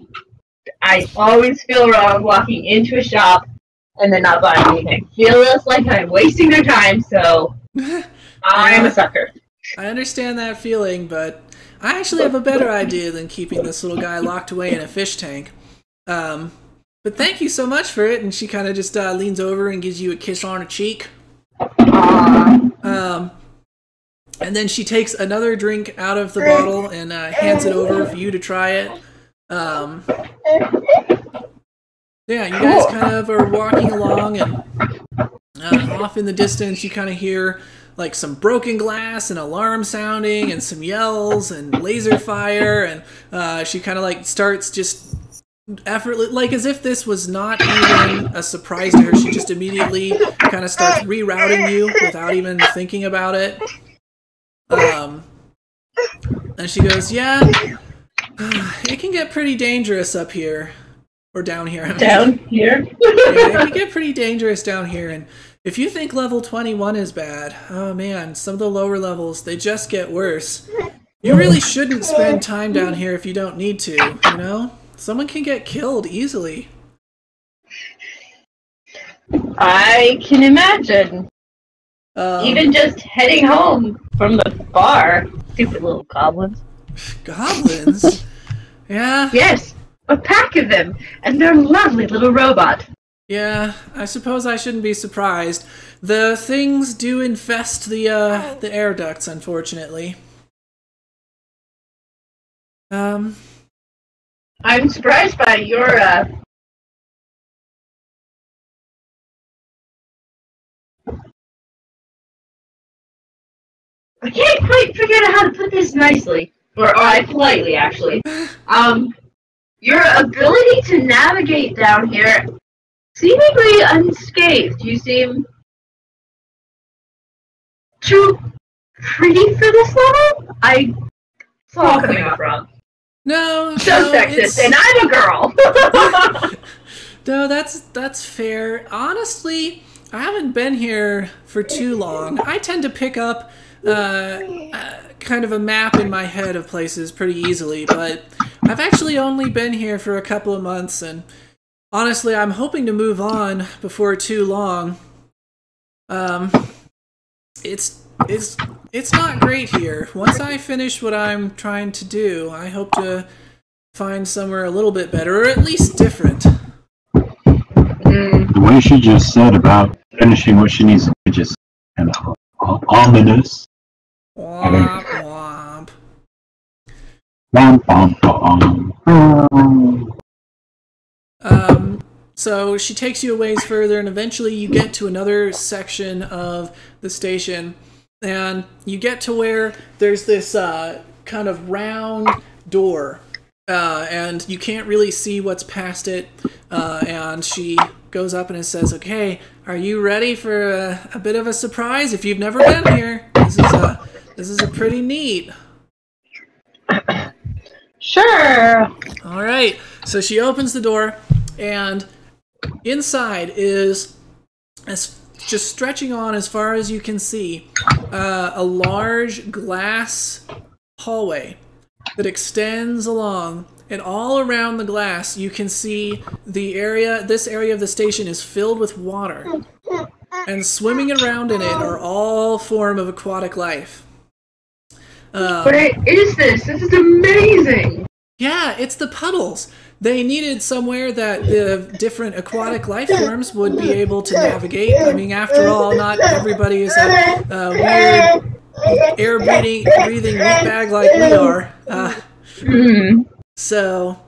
I always feel wrong walking into a shop and then not buying anything. Feels like I'm wasting their time, so I'm a sucker. I understand that feeling, but I actually have a better idea than keeping this little guy locked away in a fish tank. But thank you so much for it. And she kind of just leans over and gives you a kiss on the cheek. And then she takes another drink out of the bottle and hands it over for you to try it. Yeah, you guys kind of are walking along, and off in the distance you kind of hear like some broken glass and alarm sounding and some yells and laser fire, and she kind of like starts just effortless, like as if this was not even a surprise to her. She just immediately kind of starts rerouting you without even thinking about it. And she goes, "Yeah, it can get pretty dangerous up here. Or down here. Down here? Yeah, it can get pretty dangerous down here. And if you think level 21 is bad, oh man, some of the lower levels, they just get worse. You really shouldn't spend time down here if you don't need to, you know? Someone can get killed easily." I can imagine. Even just heading home from the bar. Stupid little goblins. Goblins? Yeah. Yes, a pack of them, and they're lovely little robot. Yeah, I suppose I shouldn't be surprised. The things do infest the air ducts, unfortunately. I'm surprised by your I can't quite figure out how to put this nicely, or politely, actually. Your ability to navigate down here, seemingly unscathed. You seem too pretty for this level? It's all coming up wrong. No, So sexist, and I'm a girl. No, that's fair. Honestly, I haven't been here for too long. I tend to pick up kind of a map in my head of places pretty easily, but I've actually only been here for a couple of months, and honestly, I'm hoping to move on before too long. It's not great here. Once I finish what I'm trying to do, I hope to find somewhere a little bit better, or at least different. The way she just said about finishing what she needs to do, just kind of ominous. Womp womp. Womp, womp, womp. So she takes you a ways further, and eventually you get to another section of the station, and you get to where there's this kind of round door, and you can't really see what's past it, and she goes up and says, "Okay, are you ready for a bit of a surprise? If you've never been here, this is a pretty neat." Sure. All right. So she opens the door, and inside is, just stretching on as far as you can see, a large glass hallway that extends along, and all around the glass you can see this area of the station is filled with water, and swimming around in it are all form of aquatic life. What is this? This is amazing! Yeah, it's the puddles. They needed somewhere that the different aquatic life forms would be able to navigate. I mean, after all, not everybody is a weird air-breathing meatbag like we are. So,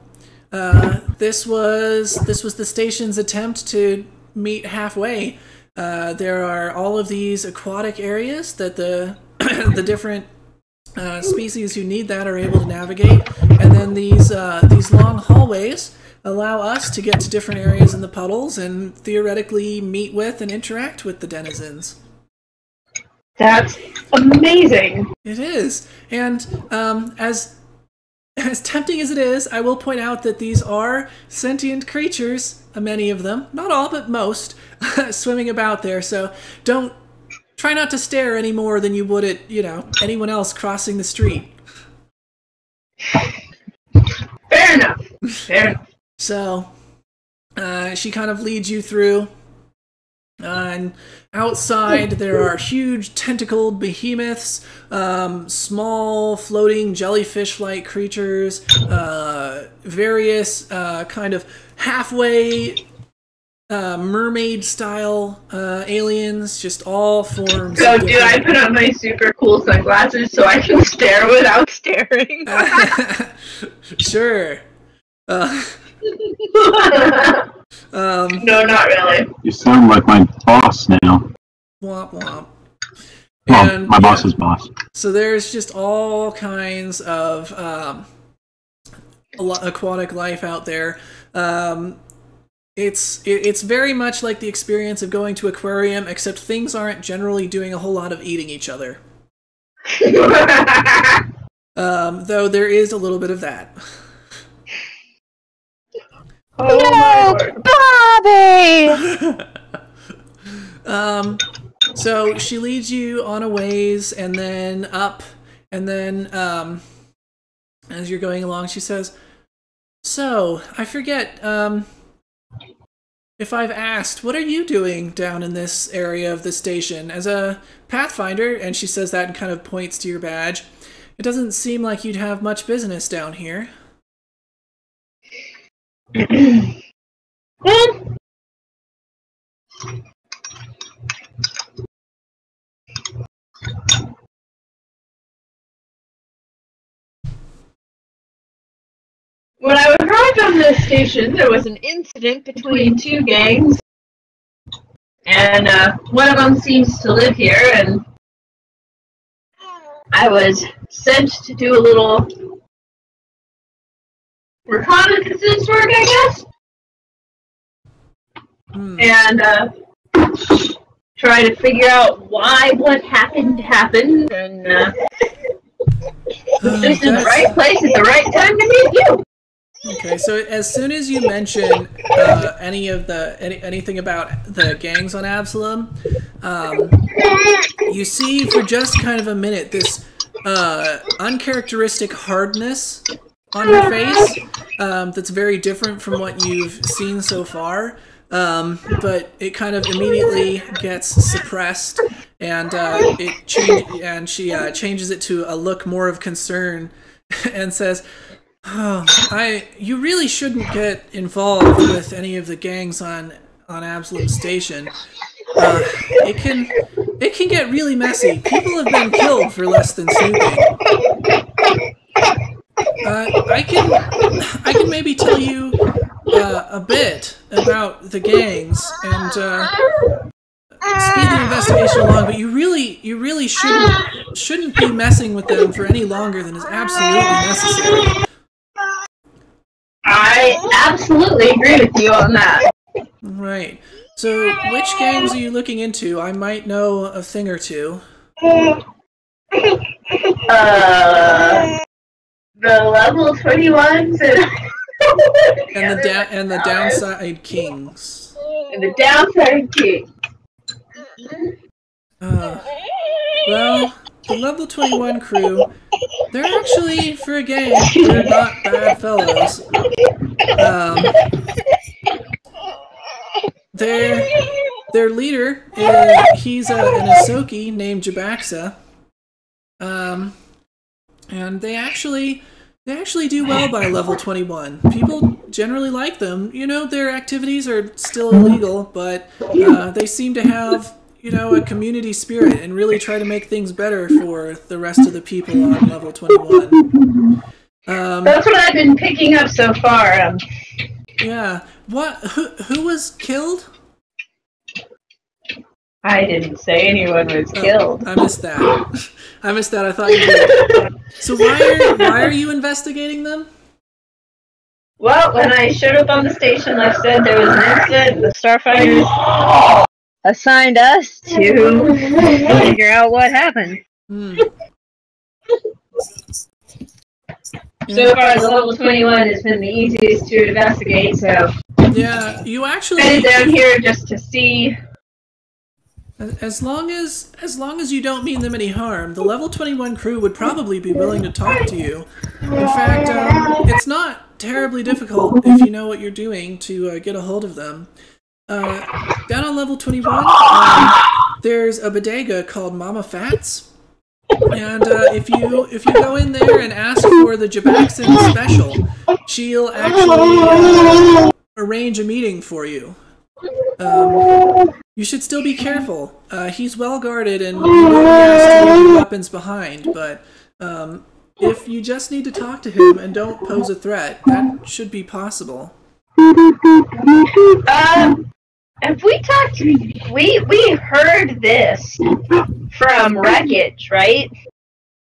this was the station's attempt to meet halfway. There are all of these aquatic areas that the different species who need that are able to navigate, and then these long hallways allow us to get to different areas in the puddles and theoretically meet with and interact with the denizens. That's amazing. It is, and as tempting as it is, I will point out that these are sentient creatures, many of them, not all but most, swimming about there. So try not to stare any more than you would at, anyone else crossing the street. Fair enough. So, she kind of leads you through, and outside there are huge tentacled behemoths, small floating jellyfish-like creatures, various kind of halfway mermaid-style aliens, just all forms. So, do I put on my super cool sunglasses so I can stare without staring? Sure. No, not really. You sound like my boss now. Womp womp. Well, And, my boss's boss. So there's just all kinds of aquatic life out there. It's very much like the experience of going to aquarium, except things aren't generally doing a whole lot of eating each other. Though there is a little bit of that. No, Bobby! So she leads you on a ways, and then up, and then as you're going along, she says, "So, I forget, if I've asked, what are you doing down in this area of the station as a Pathfinder?" And she says that and kind of points to your badge. It doesn't seem like you'd have much business down here. Well, when I arrived on the station, there was an incident between two gangs, and one of them seems to live here, and I was sent to do a little reconnaissance work, I guess, and try to figure out why what happened, and just in the right place at the right time to meet you. Okay, so as soon as you mention anything about the gangs on Absalom, you see for just kind of a minute this uncharacteristic hardness on her face that's very different from what you've seen so far. But it kind of immediately gets suppressed, and she changes it to a look more of concern, and says, "Oh, you really shouldn't get involved with any of the gangs on Absalom Station. It can get really messy. People have been killed for less than snooping. I can maybe tell you a bit about the gangs and speed the investigation along, but you really shouldn't be messing with them for any longer than is absolutely necessary." I absolutely agree with you on that. Right. So, which gangs are you looking into? I might know a thing or two. The level 21s and the downside kings. And the downside king. Well, the level 21 crew, they're actually, for a gang, they're not bad fellows. Their leader, he's an Ahsoki named Jabaxa. And they actually do well by level 21. People generally like them. You know, their activities are still illegal, but they seem to have, a community spirit and really try to make things better for the rest of the people on level 21. That's what I've been picking up so far. Yeah. What? Who was killed? I didn't say anyone was killed. I missed that. I thought you did. So why are you investigating them? Well, when I showed up on the station, like I said, there was an incident. The Starfinders assigned us to figure out what happened. So far, the level 21 has been the easiest to investigate, so... Yeah, you actually... headed down here just to see... As long as you don't mean them any harm, the level 21 crew would probably be willing to talk to you. In fact, it's not terribly difficult if you know what you're doing to get a hold of them. Down on level 21, there's a bodega called Mama Fats. And if you go in there and ask for the Jabaxan special, she'll actually arrange a meeting for you. You should still be careful. He's well guarded, and you know he has to leave your weapons behind. But if you just need to talk to him and don't pose a threat, that should be possible. If we talked, we heard this from Wreckage, right?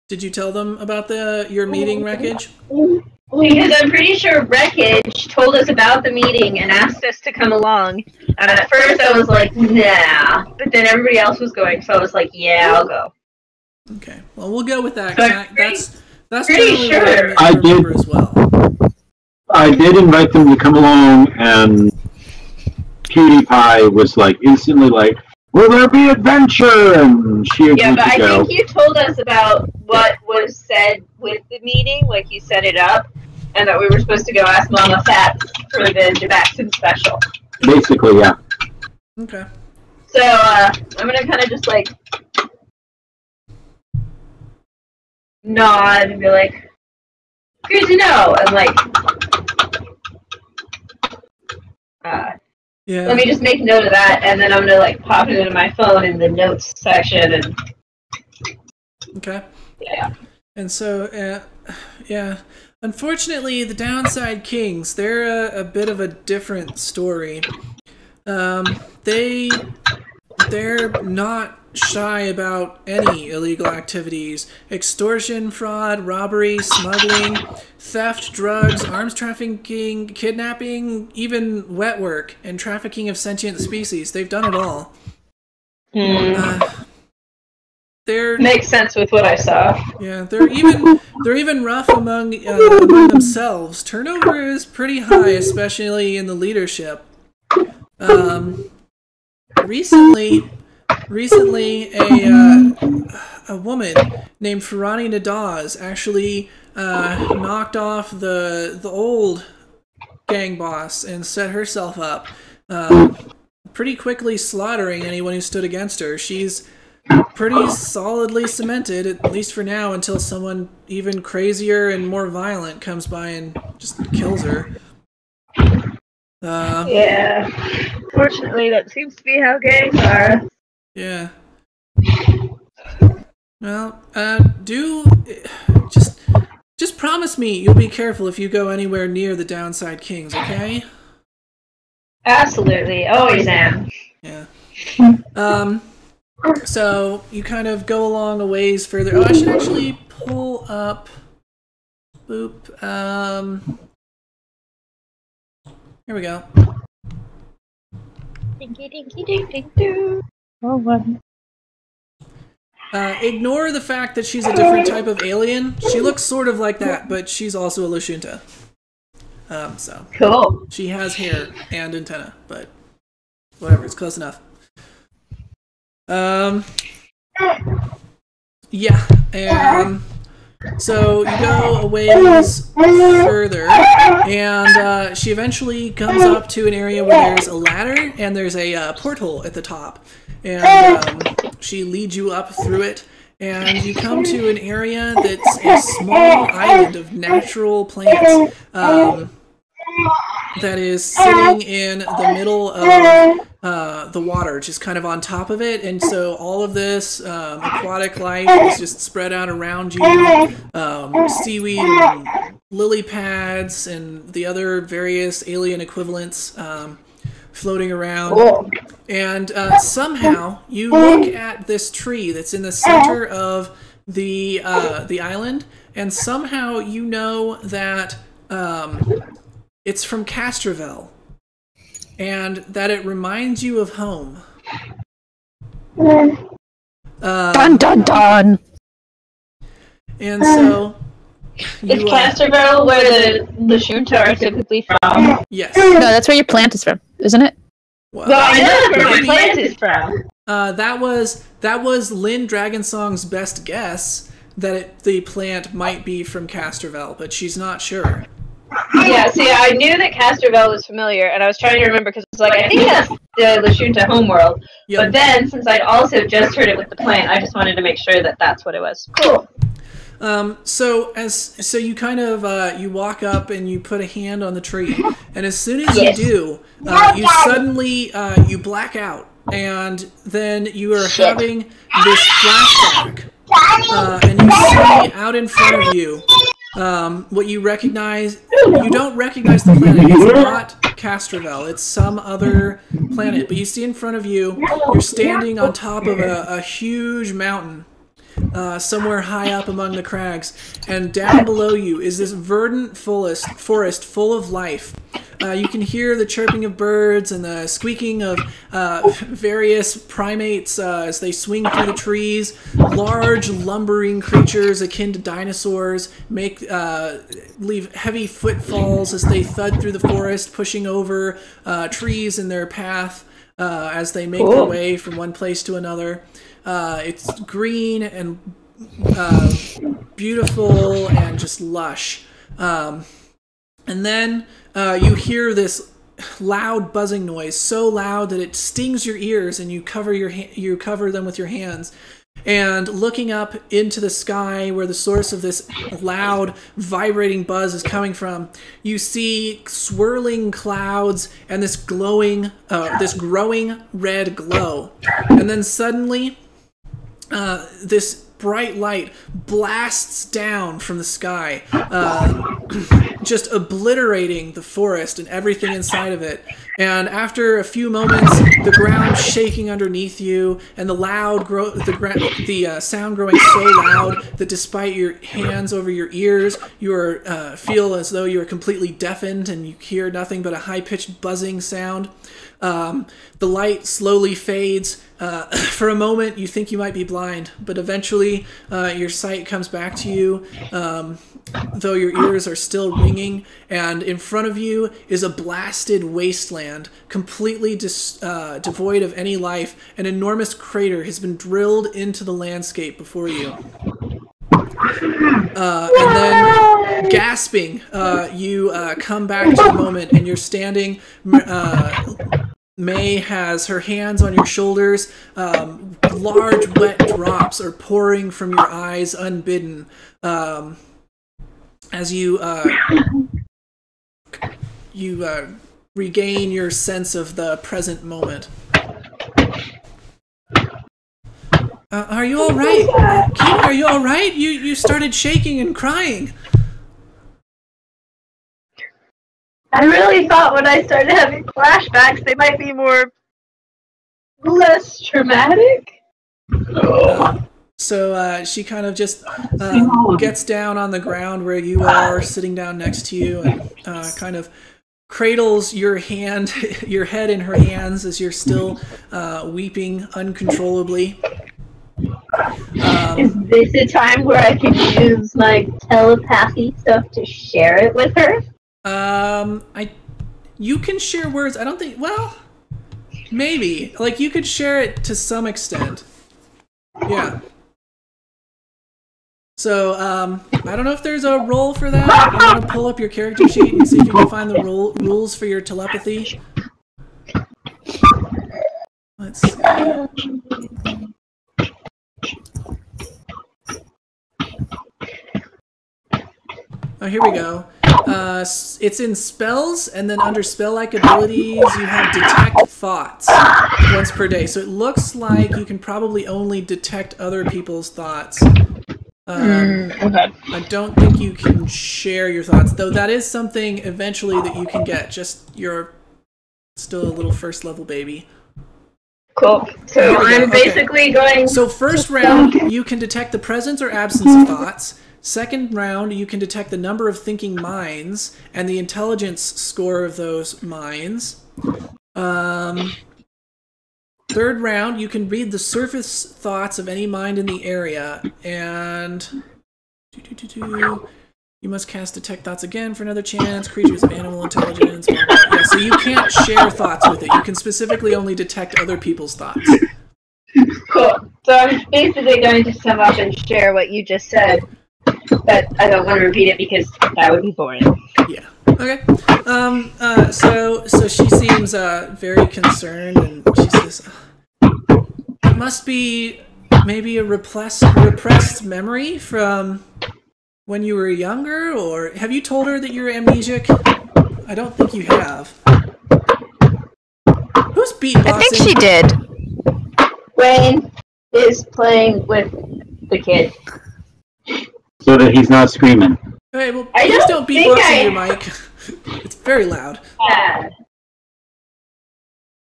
Did you tell them about your meeting, Wreckage? Because I'm pretty sure Wreckage told us about the meeting and asked us to come along. And at first I was like, nah. But then everybody else was going, so I was like, yeah, I'll go. Okay. Well, we'll go with that. That's pretty sure. What I remember as well. I did invite them to come along, and PewDiePie was instantly like, "Will there be adventure?" And she agreed Yeah, but to go. I think you told us about what was said with the meeting, like you set it up, and that we were supposed to go ask Mama Fat for the Jabaxan special. Basically, yeah. Okay. So, I'm gonna kind of just nod and be like, good to know, and like, Yeah. let me just make note of that, and then I'm gonna like pop it into my phone in the notes section, and Okay. yeah. And so, yeah. Unfortunately, the Downside Kings, they're a bit of a different story. They're not shy about any illegal activities. Extortion, fraud, robbery, smuggling, theft, drugs, arms trafficking, kidnapping, even wet work, and trafficking of sentient species. They've done it all. They're Makes sense with what I saw. Yeah, they're even rough among themselves. Turnover is pretty high, especially in the leadership. Recently, a woman named Ferrani Nadaz actually knocked off the old gang boss and set herself up, pretty quickly slaughtering anyone who stood against her. She's pretty solidly cemented, at least for now, until someone even crazier and more violent comes by and just kills her. Yeah. Fortunately, that seems to be how gangs are. Yeah. Well, just promise me you'll be careful if you go anywhere near the Downside Kings, okay? Absolutely, always am. Yeah. So you kind of go along a ways further. Oh, I should actually pull up. Boop. Here we go. Dinky dinky ding ding doo. Oh, what? Ignore the fact that she's a different type of alien. She looks sort of like that, but she's also a Lashunta. So Cool. she has hair and antenna, but whatever, it's close enough. Yeah, and so you go a ways further, and she eventually comes up to an area where there's a ladder and there's a porthole at the top, and she leads you up through it, and you come to an area that's a small island of natural plants that is sitting in the middle of the water, just kind of on top of it, and so all of this aquatic life is just spread out around you. Seaweed and lily pads and the other various alien equivalents floating around. Cool. And somehow you look at this tree that's in the center of the island, and somehow you know that it's from Castrovel, and that it reminds you of home. Dun dun dun! And so... Is Castrovel where the Lashunta are typically from? Yes. No, that's where your plant is from, isn't it? Well, I know where my plant is from. that was Lynn Dragonsong's best guess that the plant might be from Castrovel, but she's not sure. Yeah, see, I knew that Castrovel was familiar, and I was trying to remember because it's like, I think that's the Lashunta homeworld. Yep. But then, since I'd also just heard it with the plant, I just wanted to make sure that that's what it was. Cool. So you kind of you walk up and you put a hand on the tree, and as soon as you do, you suddenly you black out, and then you are having this flashback, and you see out in front of you what you recognize. You don't recognize the planet. It's not Castrovel. It's some other planet. But you see in front of you, you're standing on top of a huge mountain. Somewhere high up among the crags, and down below you is this verdant forest full of life. You can hear the chirping of birds and the squeaking of various primates as they swing through the trees. Large lumbering creatures akin to dinosaurs leave heavy footfalls as they thud through the forest, pushing over trees in their path as they make their way from one place to another. It's green and beautiful and just lush. And then you hear this loud buzzing noise, so loud that it stings your ears, and you cover them with your hands. and looking up into the sky where the source of this loud, vibrating buzz is coming from, you see swirling clouds and this growing red glow. And then suddenly, this bright light blasts down from the sky, just obliterating the forest and everything inside of it. And after a few moments, the ground shaking underneath you, and the sound growing so loud that despite your hands over your ears, you feel as though you are completely deafened and you hear nothing but a high-pitched buzzing sound. The light slowly fades. For a moment, you think you might be blind, but eventually your sight comes back to you, though your ears are still ringing, and in front of you is a blasted wasteland, completely devoid of any life. An enormous crater has been drilled into the landscape before you. And then, gasping, you come back to the moment, and you're standing. May has her hands on your shoulders. Large wet drops are pouring from your eyes unbidden as you regain your sense of the present moment. Are you all right? Kate, are you all right? You started shaking and crying. I really thought when I started having flashbacks, they might be less traumatic. So she kind of just gets down on the ground where you are, sitting down next to you, and kind of cradles your head in her hands as you're still weeping uncontrollably. Is this a time where I can use my telepathy stuff to share it with her? You can share words. I don't think. Well, maybe. Like, you could share it to some extent. Yeah. So, I don't know if there's a role for that. I'm gonna pull up your character sheet and see if you can find the rules for your telepathy. Let's see. Oh, here we go. It's in spells, and then under spell-like abilities, you have detect thoughts once per day. So it looks like you can probably only detect other people's thoughts. Okay. I don't think you can share your thoughts, though that is something eventually that you can get. Just you're still a little first-level baby. Cool. So I'm basically going... So first round, you can detect the presence or absence of thoughts. Second round, you can detect the number of thinking minds and the intelligence score of those minds. Third round, you can read the surface thoughts of any mind in the area. And you must cast Detect Thoughts again for another chance. Creatures of animal intelligence. Blah, blah, blah. Yeah, so you can't share thoughts with it. You can specifically only detect other people's thoughts. Cool. So I'm basically going to sum up and share what you just said. But I don't want to repeat it because that would be boring. Yeah. Okay. So she seems very concerned, and she says, "It must be maybe a repressed memory from when you were younger, or have you told her that you're amnesiac? I don't think you have. Who's beatboxing? I think she did. Wayne is playing with the kid. So that he's not screaming. Okay, well, please don't beatbox in your mic. It's very loud.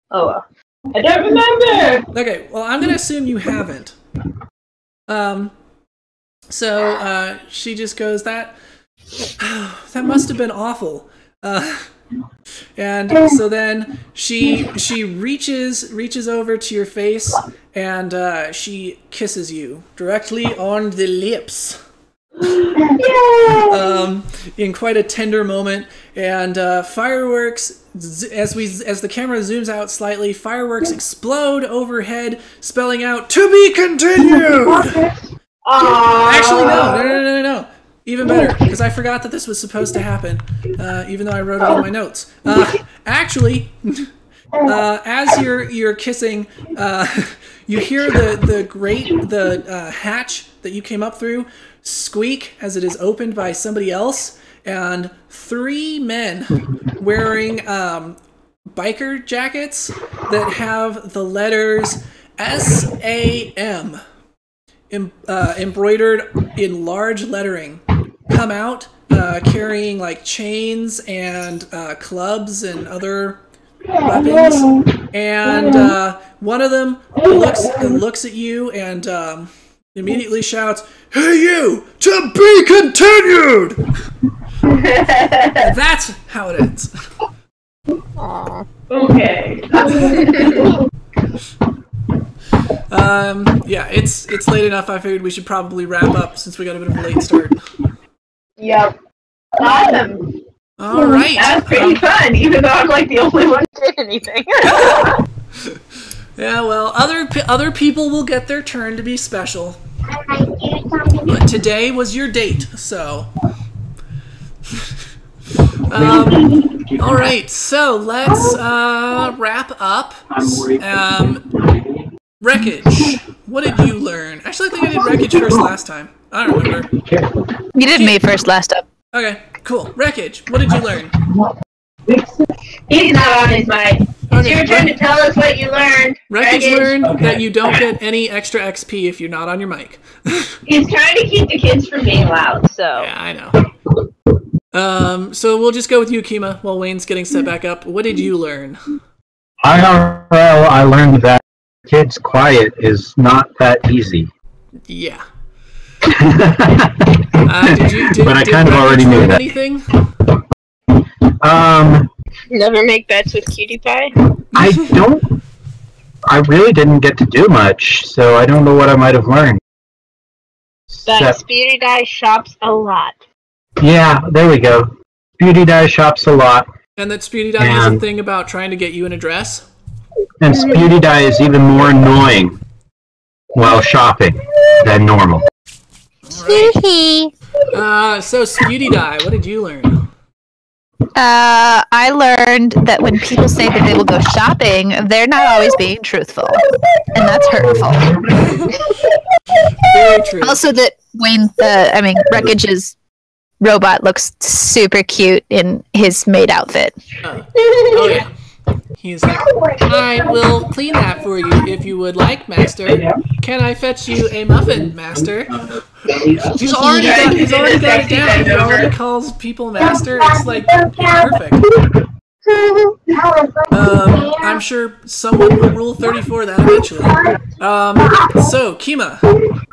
Oh well. I don't remember! Okay, well, I'm gonna assume you haven't. So she just goes, that must have been awful. And so then she reaches over to your face, and she kisses you directly on the lips. In quite a tender moment, and fireworks, as the camera zooms out slightly, fireworks explode overhead, spelling out "to be continued." Actually, no. Even better, because I forgot that this was supposed to happen, even though I wrote it in my notes. Actually, as you're kissing, you hear the hatch that you came up through squeak as it is opened by somebody else, and 3 men wearing biker jackets that have the letters SAM embroidered in large lettering come out, carrying like chains and clubs and other weapons, and one of them looks at you and immediately shouts, "Hey you! To be continued!" That's how it ends. Aww. Okay. Yeah, it's late enough. I figured we should probably wrap up since we got a bit of a late start. Yep. Awesome. All right. That's pretty fun, even though I'm like the only one who did anything. Yeah, well, other people will get their turn to be special. But today was your date, so. All right, so let's wrap up. Wreckage. What did you learn? Actually, I think I did Wreckage first last time. I don't remember. You did me first last time. Okay, cool. Wreckage. What did you learn? He's not on his mic. It's your turn to tell us what you learned. Wreckage learned that you don't get any extra XP if you're not on your mic. He's trying to keep the kids from being loud, so. Yeah, I know. So we'll just go with you, Kima, while Wayne's getting set back up. What did you learn? I learned that kids quiet is not that easy. Yeah. But I kind of already knew that. Anything? Never make bets with Cutie Pie? I really didn't get to do much, so I don't know what I might have learned. That Speedy Guy shops a lot. Yeah, there we go. Beauty Dye shops a lot. And that Speedy Dye has a thing about trying to get you an address? And Speedy Dye is even more annoying while shopping than normal. Right. So Speedy Dye, what did you learn? I learned that when people say that they will go shopping, they're not always being truthful. And that's hurtful. Very true. Also that Wreckage's robot looks super cute in his maid outfit. Oh yeah. He's like, I will clean that for you if you would like, master. Can I fetch you a muffin, master? He's already got it down. He already calls people master. It's like perfect. I'm sure someone will rule 34 that eventually. So, Kima,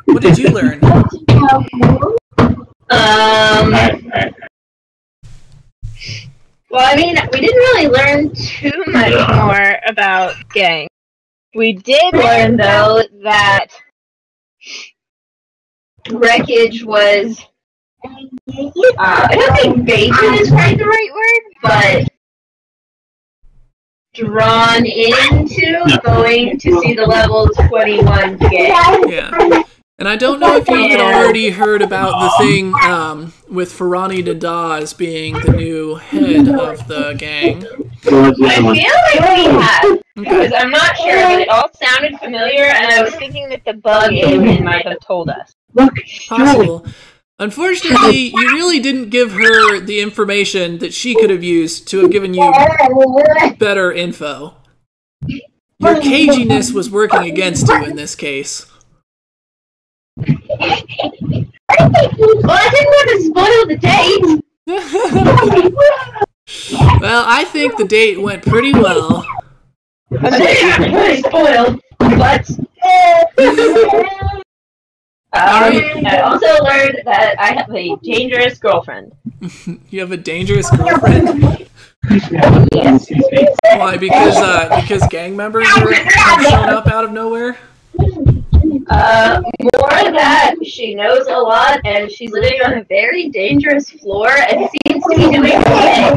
what did you learn? Well, I mean, we didn't really learn too much more about gang. We did learn, though, that Wreckage was, I don't think baited is quite the right word, but drawn into going to see the level 21 gang. Yeah. And I don't know if you had already heard about the thing with Farani Dada as being the new head of the gang. I feel like we have, because I'm not sure, but it all sounded familiar, and I was thinking that the bug alien might have told us. Possible. Unfortunately, you really didn't give her the information that she could have used to have given you better info. Your caginess was working against you in this case. Well, I didn't want to spoil the date. Well, I think the date went pretty well. I'm pretty spoiled, but I also learned that I have a dangerous girlfriend. You have a dangerous girlfriend? Yes. Why? Because gang members have shown up out of nowhere? More that she knows a lot, and she's living on a very dangerous floor, and seems to be doing okay.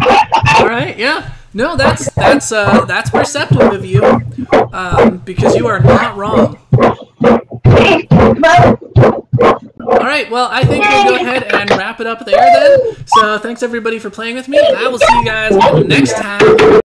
All right, yeah. No, that's perceptive of you, because you are not wrong. All right, well, I think we'll go ahead and wrap it up there then. So thanks everybody for playing with me, and I will see you guys next time.